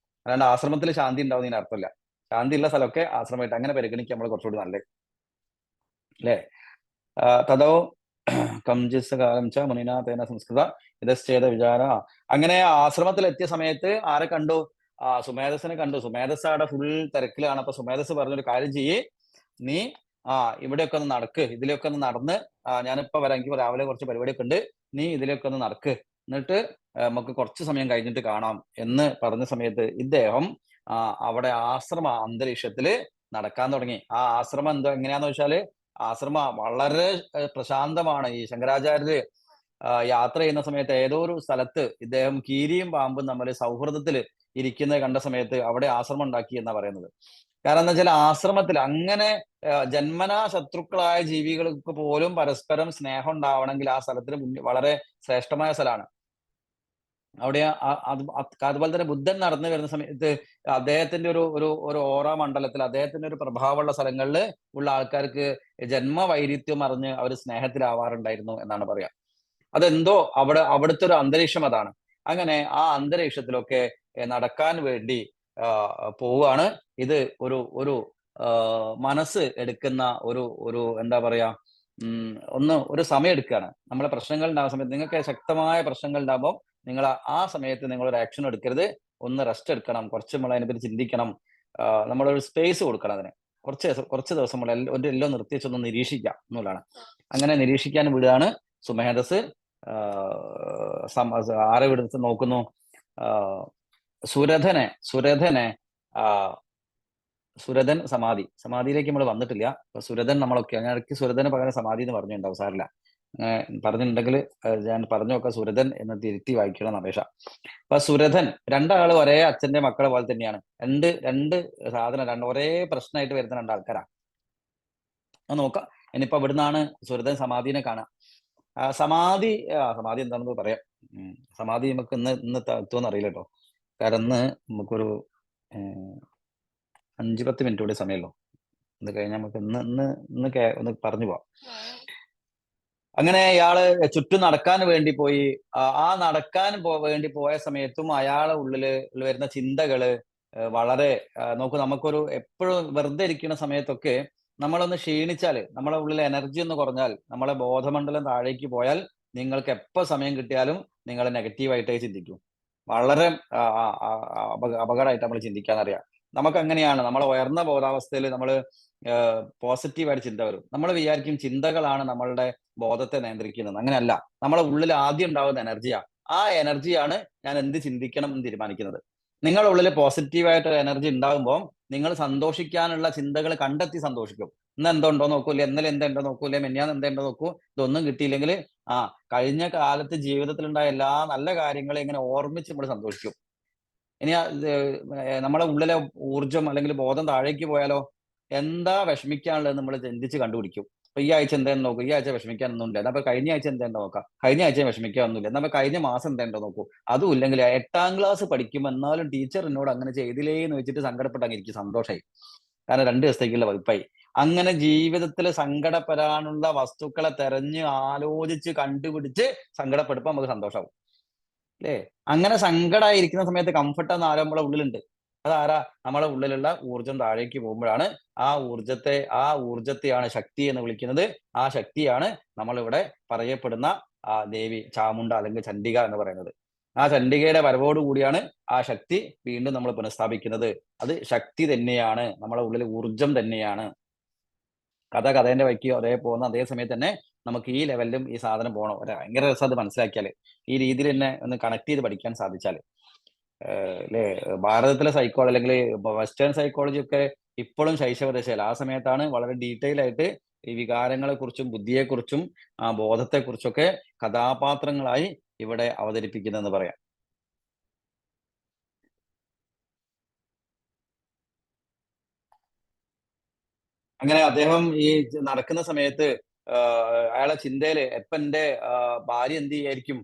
അല്ലാണ്ട് ആശ്രമത്തിൽ ശാന്തി ഉണ്ടാവുന്നതിന് അർത്ഥമില്ല. ശാന്തി ഉള്ള സ്ഥലമൊക്കെ ആശ്രമമായിട്ട് അങ്ങനെ പരിഗണിക്കുക നമ്മൾ കുറച്ചുകൂടി നല്ലത്, അല്ലേ? തതോ കംജിസ് കാലം ച മുനിനാ തേന സംസ്കൃത ഇതശ്ചേത വിചാര. അങ്ങനെ ആശ്രമത്തിൽ എത്തിയ സമയത്ത് ആരെ കണ്ടു? സുമേധസിനെ കണ്ടു. സുമേധസ് അവിടെ ഫുൾ തിരക്കിലാണ്. അപ്പൊ സുമേധസ് പറഞ്ഞൊരു കാര്യം ചെയ്യേ, നീ ഇവിടെയൊക്കെ ഒന്ന് നടക്ക്, ഇതിലൊക്കെ ഒന്ന് നടന്ന്, ഞാനിപ്പോ വരാം, എനിക്ക് രാവിലെ കുറച്ച് പരിപാടിയൊക്കെ ഉണ്ട്, നീ ഇതിലൊക്കെ ഒന്ന് നടക്ക്, എന്നിട്ട് നമുക്ക് കുറച്ച് സമയം കഴിഞ്ഞിട്ട് കാണാം എന്ന് പറഞ്ഞ സമയത്ത് ഇദ്ദേഹം അവിടെ ആശ്രമ അന്തരീക്ഷത്തില് നടക്കാൻ തുടങ്ങി. ആ ആശ്രമം എങ്ങനെയാന്ന് വെച്ചാല്, ആശ്രമം വളരെ പ്രശാന്തമാണ്. ഈ ശങ്കരാചാര്യര് യാത്ര ചെയ്യുന്ന സമയത്ത് ഏതോ ഒരു സ്ഥലത്ത് ഇദ്ദേഹം കീരിയും പാമ്പും തമ്മിൽ സൗഹൃദത്തിൽ ഇരിക്കുന്നത് കണ്ട സമയത്ത് അവിടെ ആശ്രമം ഉണ്ടാക്കി എന്നാ പറയുന്നത്. കാരണം എന്താ വെച്ചാൽ ആശ്രമത്തിൽ അങ്ങനെ ജന്മനാ ശത്രുക്കളായ ജീവികൾക്ക് പോലും പരസ്പരം സ്നേഹം ഉണ്ടാവണമെങ്കിൽ ആ സ്ഥലത്തിന് വളരെ ശ്രേഷ്ഠമായ സ്ഥലമാണ്. അവിടെ അതുപോലെ തന്നെ ബുദ്ധൻ നടന്നു വരുന്ന സമയത്ത് അദ്ദേഹത്തിന്റെ ഒരു ഓറ മണ്ഡലത്തിൽ, അദ്ദേഹത്തിന്റെ ഒരു പ്രഭാവമുള്ള സ്ഥലങ്ങളിൽ ഉള്ള ആൾക്കാർക്ക് ജന്മവൈരിത്യം അറിഞ്ഞ് അവർ സ്നേഹത്തിലാവാറുണ്ടായിരുന്നു എന്നാണ് പറയാ. അതെന്തോ അവിടുത്തെ ഒരു അന്തരീക്ഷം അതാണ്. അങ്ങനെ ആ അന്തരീക്ഷത്തിലൊക്കെ നടക്കാൻ വേണ്ടി പോവുകയാണ്. ഇത് ഒരു മനസ്സ് എടുക്കുന്ന ഒരു എന്താ പറയാ, ഒരു സമയം എടുക്കുകയാണ്. നമ്മളെ പ്രശ്നങ്ങൾ ഉണ്ടാകുന്ന സമയത്ത്, നിങ്ങൾക്ക് ശക്തമായ പ്രശ്നങ്ങൾ ഉണ്ടാകുമ്പോൾ നിങ്ങൾ ആ സമയത്ത് നിങ്ങൾ ഒരു ആക്ഷൻ എടുക്കരുത്. ഒന്ന് റെസ്റ്റ് എടുക്കണം, കുറച്ച് നമ്മൾ അതിനെപ്പറ്റി ചിന്തിക്കണം, നമ്മളൊരു സ്പേസ് കൊടുക്കണം അതിന്. കുറച്ച് ദിവസം കൂടെ എല്ലാം നിർത്തിച്ചൊന്ന് നിരീക്ഷിക്കാം എന്നുള്ളതാണ്. അങ്ങനെ നിരീക്ഷിക്കാൻ വിടുകയാണ്. സുമേധസ് ആരെ വിടുത്ത് നോക്കുന്നു? സുരഥനെ സമാധിയിലേക്ക് നമ്മൾ വന്നിട്ടില്ല. അപ്പൊ സുരഥൻ നമ്മളൊക്കെ അങ്ങനെ ഇടയ്ക്ക് സുരഥന് പകരം സമാധി എന്ന് പറഞ്ഞിട്ടുണ്ടാവും, സാറില്ല പറഞ്ഞിട്ടുണ്ടെങ്കിൽ ഞാൻ പറഞ്ഞു നോക്കാം. സുരഥൻ എന്ന് തിരുത്തി വായിക്കണം അപേക്ഷ. അപ്പൊ സുരഥൻ, രണ്ടാളും ഒരേ അച്ഛന്റെ മക്കളെ പോലെ തന്നെയാണ്. രണ്ട് സാധനം ഒരേ പ്രശ്നമായിട്ട് വരുന്ന രണ്ടാൾക്കാരാണ്. അത് നോക്കാം. ഇനിയിപ്പോ ഇവിടുന്നാണ് സുരഥൻ സമാധിനെ കാണാം. സമാധി എന്താണെന്ന് പറയാം. സമാധി നമുക്ക് ഇന്ന് എത്തുമെന്ന് അറിയില്ല കേട്ടോ. കാരണം ഇന്ന് നമുക്കൊരു 5-10 മിനിറ്റ് കൂടി സമയമല്ലോ. ഇത് കഴിഞ്ഞാൽ നമുക്ക് ഒന്ന് പറഞ്ഞു പോവാം. അങ്ങനെ ഇയാള് ചുറ്റും നടക്കാൻ വേണ്ടി പോയി. ആ നടക്കാൻ വേണ്ടി പോയ സമയത്തും അയാളെ ഉള്ളില് വരുന്ന ചിന്തകള് വളരെ നോക്കൂ, നമുക്കൊരു എപ്പോഴും വെറുതെ ഇരിക്കുന്ന സമയത്തൊക്കെ നമ്മളൊന്ന് ക്ഷീണിച്ചാൽ, നമ്മളെ ഉള്ളിലെ എനർജി ഒന്ന് കുറഞ്ഞാൽ, നമ്മളെ ബോധമണ്ഡലം താഴേക്ക് പോയാൽ നിങ്ങൾക്ക് എപ്പോൾ സമയം കിട്ടിയാലും നിങ്ങൾ നെഗറ്റീവായിട്ടേ ചിന്തിക്കും. വളരെ അപകടമായിട്ട് നമ്മൾ ചിന്തിക്കാന്നറിയാം. നമുക്ക് അങ്ങനെയാണ്. നമ്മൾ ഉയർന്ന ബോധാവസ്ഥയിൽ നമ്മൾ പോസിറ്റീവായിട്ട് ചിന്ത വരും. നമ്മൾ വിചാരിക്കും ചിന്തകളാണ് നമ്മളുടെ ബോധത്തെ നിയന്ത്രിക്കുന്നത്. അങ്ങനെയല്ല. നമ്മളെ ഉള്ളിൽ ആദ്യം ഉണ്ടാകുന്ന എനർജിയാണ്. ആ എനർജിയാണ് ഞാൻ എന്ത് ചിന്തിക്കണം എന്ന് തീരുമാനിക്കുന്നത്. നിങ്ങളുടെ ഉള്ളിൽ പോസിറ്റീവായിട്ട് എനർജി ഉണ്ടാകുമ്പോൾ നിങ്ങൾ സന്തോഷിക്കാനുള്ള ചിന്തകൾ കണ്ടെത്തി സന്തോഷിക്കും. ഇന്ന് എന്തുണ്ടോ നോക്കൂല്ലേ, ഇന്നലെ എന്തുണ്ടോ നോക്കൂല്ലേ, മെഞ്ഞാന്ന് എന്തുണ്ടോ നോക്കൂ. ഇതൊന്നും കിട്ടിയില്ലെങ്കിൽ കഴിഞ്ഞ കാലത്ത് ജീവിതത്തിലുണ്ടായ എല്ലാ നല്ല കാര്യങ്ങളും ഇങ്ങനെ ഓർമ്മിച്ച് നമ്മൾ സന്തോഷിക്കും. ഇനി നമ്മളെ ഉള്ളിലെ ഊർജം അല്ലെങ്കിൽ ബോധം താഴേക്ക് പോയാലോ, എന്താ വിഷമിക്കാനുള്ളത് നമ്മൾ ചിന്തിച്ച് കണ്ടുപിടിക്കും. അപ്പൊ ഈ ആഴ്ച എന്താണെന്ന് നോക്കും. ഈ ആഴ്ച വിഷമിക്കാനൊന്നുമില്ല. എന്നാ കഴിഞ്ഞ ആഴ്ച എന്താണ്ടോ നോക്കാം. കഴിഞ്ഞ ആഴ്ച വിഷമിക്കാനൊന്നുമില്ല. എന്നാ കഴിഞ്ഞ മാസം എന്താണ്ടോ നോക്കൂ. അതും ഇല്ലെങ്കിൽ 8ാം ക്ലാസ് പഠിക്കും എന്നാലും ടീച്ചർ എന്നോട് അങ്ങനെ ചെയ്തില്ലേ എന്ന് വെച്ചിട്ട് സങ്കടപ്പെട്ടാൽ എനിക്ക് സന്തോഷമായി. കാരണം 2 ദിവസത്തേക്കുള്ള വകുപ്പായി. അങ്ങനെ ജീവിതത്തിൽ സങ്കടപ്പെടാനുള്ള വസ്തുക്കളെ തെരഞ്ഞ് ആലോചിച്ച് കണ്ടുപിടിച്ച് സങ്കടപ്പെടുമ്പോൾ നമുക്ക് സന്തോഷമാവും അല്ലേ? അങ്ങനെ സങ്കടമായിരിക്കുന്ന സമയത്ത് കംഫർട്ട് എന്ന ആരോ നമ്മളെ ഉള്ളിലുണ്ട്. അതാരാ? നമ്മളെ ഉള്ളിലുള്ള ഊർജം താഴേക്ക് പോകുമ്പോഴാണ് ആ ഊർജത്തെയാണ് ശക്തി എന്ന് വിളിക്കുന്നത്. ആ ശക്തിയാണ് നമ്മളിവിടെ പറയപ്പെടുന്ന ദേവി ചാമുണ്ട അല്ലെങ്കിൽ ചണ്ഡിക എന്ന് പറയുന്നത്. ആ ചണ്ഡികയുടെ വരവോടുകൂടിയാണ് ആ ശക്തി വീണ്ടും നമ്മൾ പുനഃസ്ഥാപിക്കുന്നത്. അത് ശക്തി തന്നെയാണ്, നമ്മളെ ഉള്ളിൽ ഊർജം തന്നെയാണ്. കഥേന്റെ വഴിക്ക് അതേ സമയത്ത് തന്നെ നമുക്ക് ഈ ലെവലിലും ഈ സാധനം പോകണം. ഭയങ്കര രസം അത് മനസ്സിലാക്കിയാൽ, ഈ രീതിയിൽ തന്നെ ഒന്ന് കണക്ട് ചെയ്ത് പഠിക്കാൻ സാധിച്ചാൽ അല്ലേ. ഭാരതത്തിലെ സൈക്കോളജി അല്ലെങ്കിൽ വെസ്റ്റേൺ സൈക്കോളജി ഒക്കെ ഇപ്പോഴും ശൈശവദശയിൽ, ആ സമയത്താണ് വളരെ ഡീറ്റെയിൽ ആയിട്ട് ഈ വികാരങ്ങളെ കുറിച്ചും ബുദ്ധിയെക്കുറിച്ചും ബോധത്തെക്കുറിച്ചൊക്കെ കഥാപാത്രങ്ങളായി ഇവിടെ അവതരിപ്പിക്കുന്നതെന്ന് പറയാം. അങ്ങനെ അദ്ദേഹം ഈ നടക്കുന്ന സമയത്ത് അയാളെ ചിന്തയില് എപ്പൊ എന്റെ ഭാര്യ എന്ത് ചെയ്യായിരിക്കും,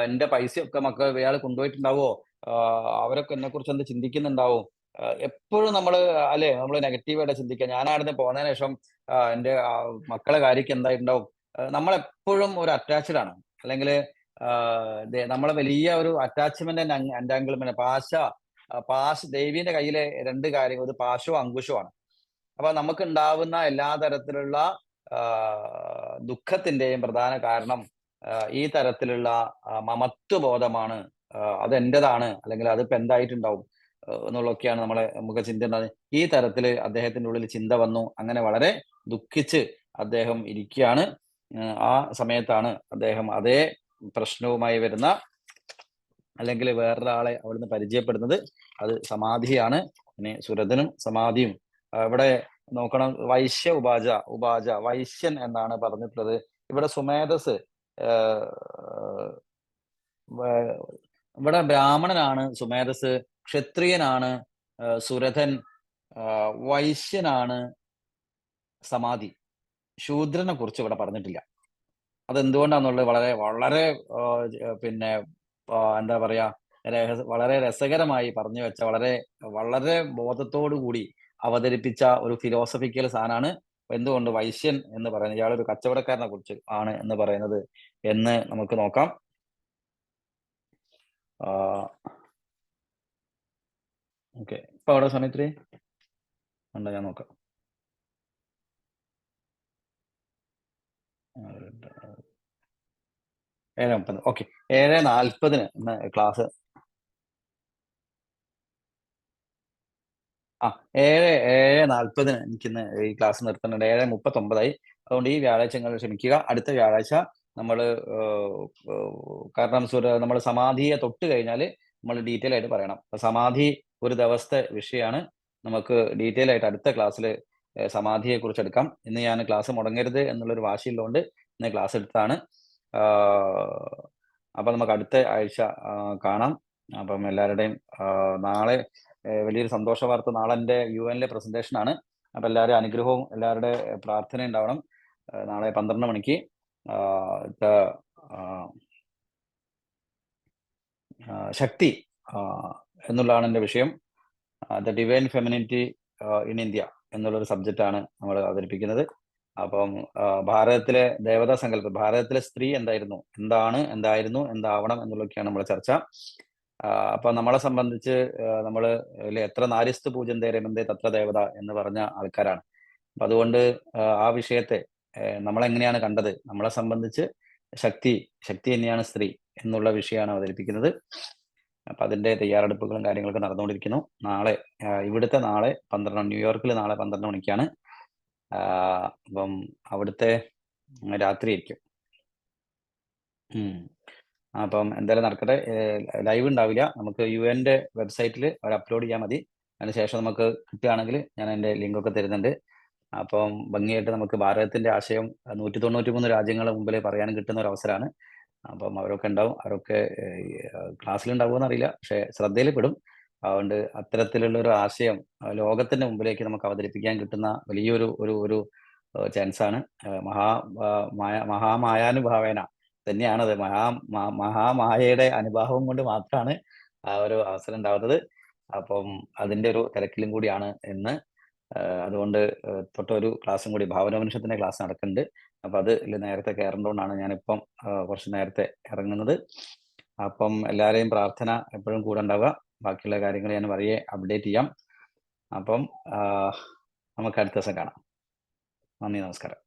എന്റെ പൈസയൊക്കെ മക്കൾ ഇയാൾ കൊണ്ടുപോയിട്ടുണ്ടാവോ, അവരൊക്കെ എന്നെ കുറിച്ച് എന്ത് ചിന്തിക്കുന്നുണ്ടാവും. എപ്പോഴും നമ്മള് അല്ലെ, നമ്മള് നെഗറ്റീവായിട്ട് ചിന്തിക്കുക. ഞാനായിരുന്നു പോന്നതിന് ശേഷം എന്റെ മക്കളെ കാര്യക്ക് എന്തായിട്ടുണ്ടാവും. നമ്മളെപ്പോഴും ഒരു അറ്റാച്ച്ഡ് ആണ്. അല്ലെങ്കിൽ നമ്മളെ വലിയ ഒരു അറ്റാച്ച്മെന്റ് എൻറ്റാങ്കിൾമെന്റ് ദേവീന്റെ കയ്യിലെ 2 കാര്യങ്ങൾ, ഒരു പാശവും അങ്കുശവുമാണ്. അപ്പൊ നമുക്ക് ഉണ്ടാവുന്ന എല്ലാ തരത്തിലുള്ള ദുഃഖത്തിന്റെയും പ്രധാന കാരണം ഈ തരത്തിലുള്ള മമത്വബോധമാണ്. അത് എന്റേതാണ്, അല്ലെങ്കിൽ അതിപ്പോ എന്തായിട്ടുണ്ടാവും എന്നുള്ളതൊക്കെയാണ് നമുക്ക് ചിന്ത ഉണ്ടാകുന്നത്. ഈ തരത്തില് അദ്ദേഹത്തിന്റെ ഉള്ളിൽ ചിന്ത വന്നു. അങ്ങനെ വളരെ ദുഃഖിച്ച് അദ്ദേഹം ഇരിക്കുകയാണ്. ആ സമയത്താണ് അദ്ദേഹം അതേ പ്രശ്നവുമായി വരുന്ന അല്ലെങ്കിൽ വേറൊരാളെ അവിടുന്ന് പരിചയപ്പെടുന്നത്. അത് സമാധിയാണ്. ഇനി സുരഥനും സമാധിയും ഇവിടെ നോക്കണം. ഉപാജ വൈശ്യൻ എന്നാണ് പറഞ്ഞിട്ടുള്ളത്. ഇവിടെ സുമേധസ് ഇവിടെ ബ്രാഹ്മണനാണ് സുമേധസ്, ക്ഷത്രിയനാണ് സുരഥൻ, വൈശ്യനാണ് സമാധി. ശൂദ്രനെ കുറിച്ച് ഇവിടെ പറഞ്ഞിട്ടില്ല. അതെന്തുകൊണ്ടാന്നുള്ളത് വളരെ വളരെ പിന്നെ എന്താ പറയാ, വളരെ രസകരമായി പറഞ്ഞു വെച്ച, വളരെ വളരെ ബോധത്തോടു കൂടി അവതരിപ്പിച്ച ഒരു ഫിലോസഫിക്കൽ സാധനമാണ്. എന്തുകൊണ്ട് വൈശ്യൻ എന്ന് പറയുന്നത്, ഇയാളൊരു കച്ചവടക്കാരനെ കുറിച്ച് ആണ് എന്ന് പറയുന്നത് എന്ന് നമുക്ക് നോക്കാം. ഓക്കെ, ഇപ്പൊ അവിടെ സമയത്ത് ഉണ്ട്, ഞാൻ നോക്കാം. 7:30. ഓക്കെ, 7:40 ക്ലാസ് ആ 7:40 എനിക്കിന്ന് ഈ ക്ലാസ് നിർത്തുന്നുണ്ട്. 7:39 അതുകൊണ്ട് ഈ വ്യാഴാഴ്ച നിങ്ങൾ ക്ഷമിക്കുക. അടുത്ത വ്യാഴാഴ്ച നമ്മൾ കാരണം നമ്മൾ സമാധിയെ തൊട്ട് കഴിഞ്ഞാൽ നമ്മൾ ഡീറ്റെയിൽ ആയിട്ട് പറയണം. അപ്പൊ സമാധി ഒരു ദിവസത്തെ വിഷയമാണ്. നമുക്ക് ഡീറ്റെയിൽ ആയിട്ട് അടുത്ത ക്ലാസ്സിൽ സമാധിയെ കുറിച്ച് എടുക്കാം. ഇന്ന് ഞാൻ ക്ലാസ് മുടങ്ങരുത് എന്നുള്ളൊരു വാശിയുള്ളതുകൊണ്ട് ഇന്ന് ക്ലാസ് എടുത്താണ്. അപ്പൊ നമുക്ക് അടുത്ത ആഴ്ച കാണാം. അപ്പം എല്ലാവരുടെയും നാളെ വലിയൊരു സന്തോഷ വാർത്ത. നാളെ എൻ്റെ UN പ്രസന്റേഷൻ ആണ്. അപ്പൊ എല്ലാവരും അനുഗ്രഹവും എല്ലാവരുടെ പ്രാർത്ഥന ഉണ്ടാവണം. നാളെ 12 മണിക്ക് ശക്തി എന്നുള്ളതാണ് എൻ്റെ വിഷയം. The divine femininity in India എന്നുള്ളൊരു സബ്ജക്റ്റാണ് നമ്മൾ അവതരിപ്പിക്കുന്നത്. അപ്പം ഭാരതത്തിലെ ദേവതാ സങ്കല്പം, ഭാരതത്തിലെ സ്ത്രീ എന്തായിരുന്നു, എന്തായിരുന്നു, എന്താവണം എന്നുള്ളതൊക്കെയാണ് നമ്മുടെ ചർച്ച. അപ്പൊ നമ്മളെ സംബന്ധിച്ച് നമ്മൾ എത്ര നാരിസ്തു പൂജന്തേ രമന്തേ തത്ര ദേവത എന്ന് പറഞ്ഞ ആൾക്കാരാണ്. അപ്പൊ അതുകൊണ്ട് ആ വിഷയത്തെ നമ്മളെങ്ങനെയാണ് കണ്ടത്, നമ്മളെ സംബന്ധിച്ച് ശക്തി തന്നെയാണ് സ്ത്രീ എന്നുള്ള വിഷയമാണ് അവതരിപ്പിക്കുന്നത്. അപ്പൊ അതിന്റെ തയ്യാറെടുപ്പുകളും കാര്യങ്ങളൊക്കെ നടന്നുകൊണ്ടിരിക്കുന്നു. ഇവിടുത്തെ നാളെ 12, ന്യൂയോർക്കിൽ നാളെ 12 മണിക്കാണ്. അപ്പം അവിടുത്തെ രാത്രിയായിരിക്കും. അപ്പം എന്തായാലും നടക്കട്ടെ. ലൈവ് ഉണ്ടാവില്ല. നമുക്ക് UN വെബ്സൈറ്റിൽ അവർ അപ്ലോഡ് ചെയ്യാൻ മതി. അതിനുശേഷം നമുക്ക് കിട്ടുകയാണെങ്കിൽ ഞാൻ എൻ്റെ ലിങ്കൊക്കെ തരുന്നുണ്ട്. അപ്പം ഭംഗിയായിട്ട് നമുക്ക് ഭാരതത്തിന്റെ ആശയം 193 രാജ്യങ്ങളുടെ മുമ്പിൽ പറയാനും കിട്ടുന്ന ഒരു അവസരമാണ്. അപ്പം അവരൊക്കെ ഉണ്ടാവും. അവരൊക്കെ ക്ലാസ്സിലുണ്ടാവുമെന്ന് അറിയില്ല, പക്ഷെ ശ്രദ്ധയിൽ പെടും. അതുകൊണ്ട് അത്തരത്തിലുള്ള ഒരു ആശയം ലോകത്തിന്റെ മുമ്പിലേക്ക് നമുക്ക് അവതരിപ്പിക്കാൻ കിട്ടുന്ന വലിയൊരു ഒരു ചാൻസാണ്. മഹാമായാനുഭാവേന തന്നെയാണത്. മഹാമായയുടെ അനുഭാവം കൊണ്ട് മാത്രമാണ് ആ ഒരു അവസരം ഉണ്ടാവുന്നത്. അപ്പം അതിന്റെ ഒരു തിരക്കിലും കൂടിയാണ് ഇന്ന്. അതുകൊണ്ട് തൊട്ടൊരു ക്ലാസ്സും കൂടി ഭാവനോപനിഷത്തിന്റെ ക്ലാസ് നടക്കുന്നുണ്ട്. അപ്പൊ അത് നേരത്തെ കയറേണ്ടതുകൊണ്ടാണ് ഞാനിപ്പം കുറച്ച് നേരത്തെ ഇറങ്ങുന്നത്. അപ്പം എല്ലാവരെയും പ്രാർത്ഥന എപ്പോഴും കൂടെ ഉണ്ടാവുക. ബാക്കിയുള്ള കാര്യങ്ങൾ ഞാൻ വഴിയെ അപ്ഡേറ്റ് ചെയ്യാം. അപ്പം നമുക്ക് അടുത്ത ദിവസം കാണാം. നന്ദി, നമസ്കാരം.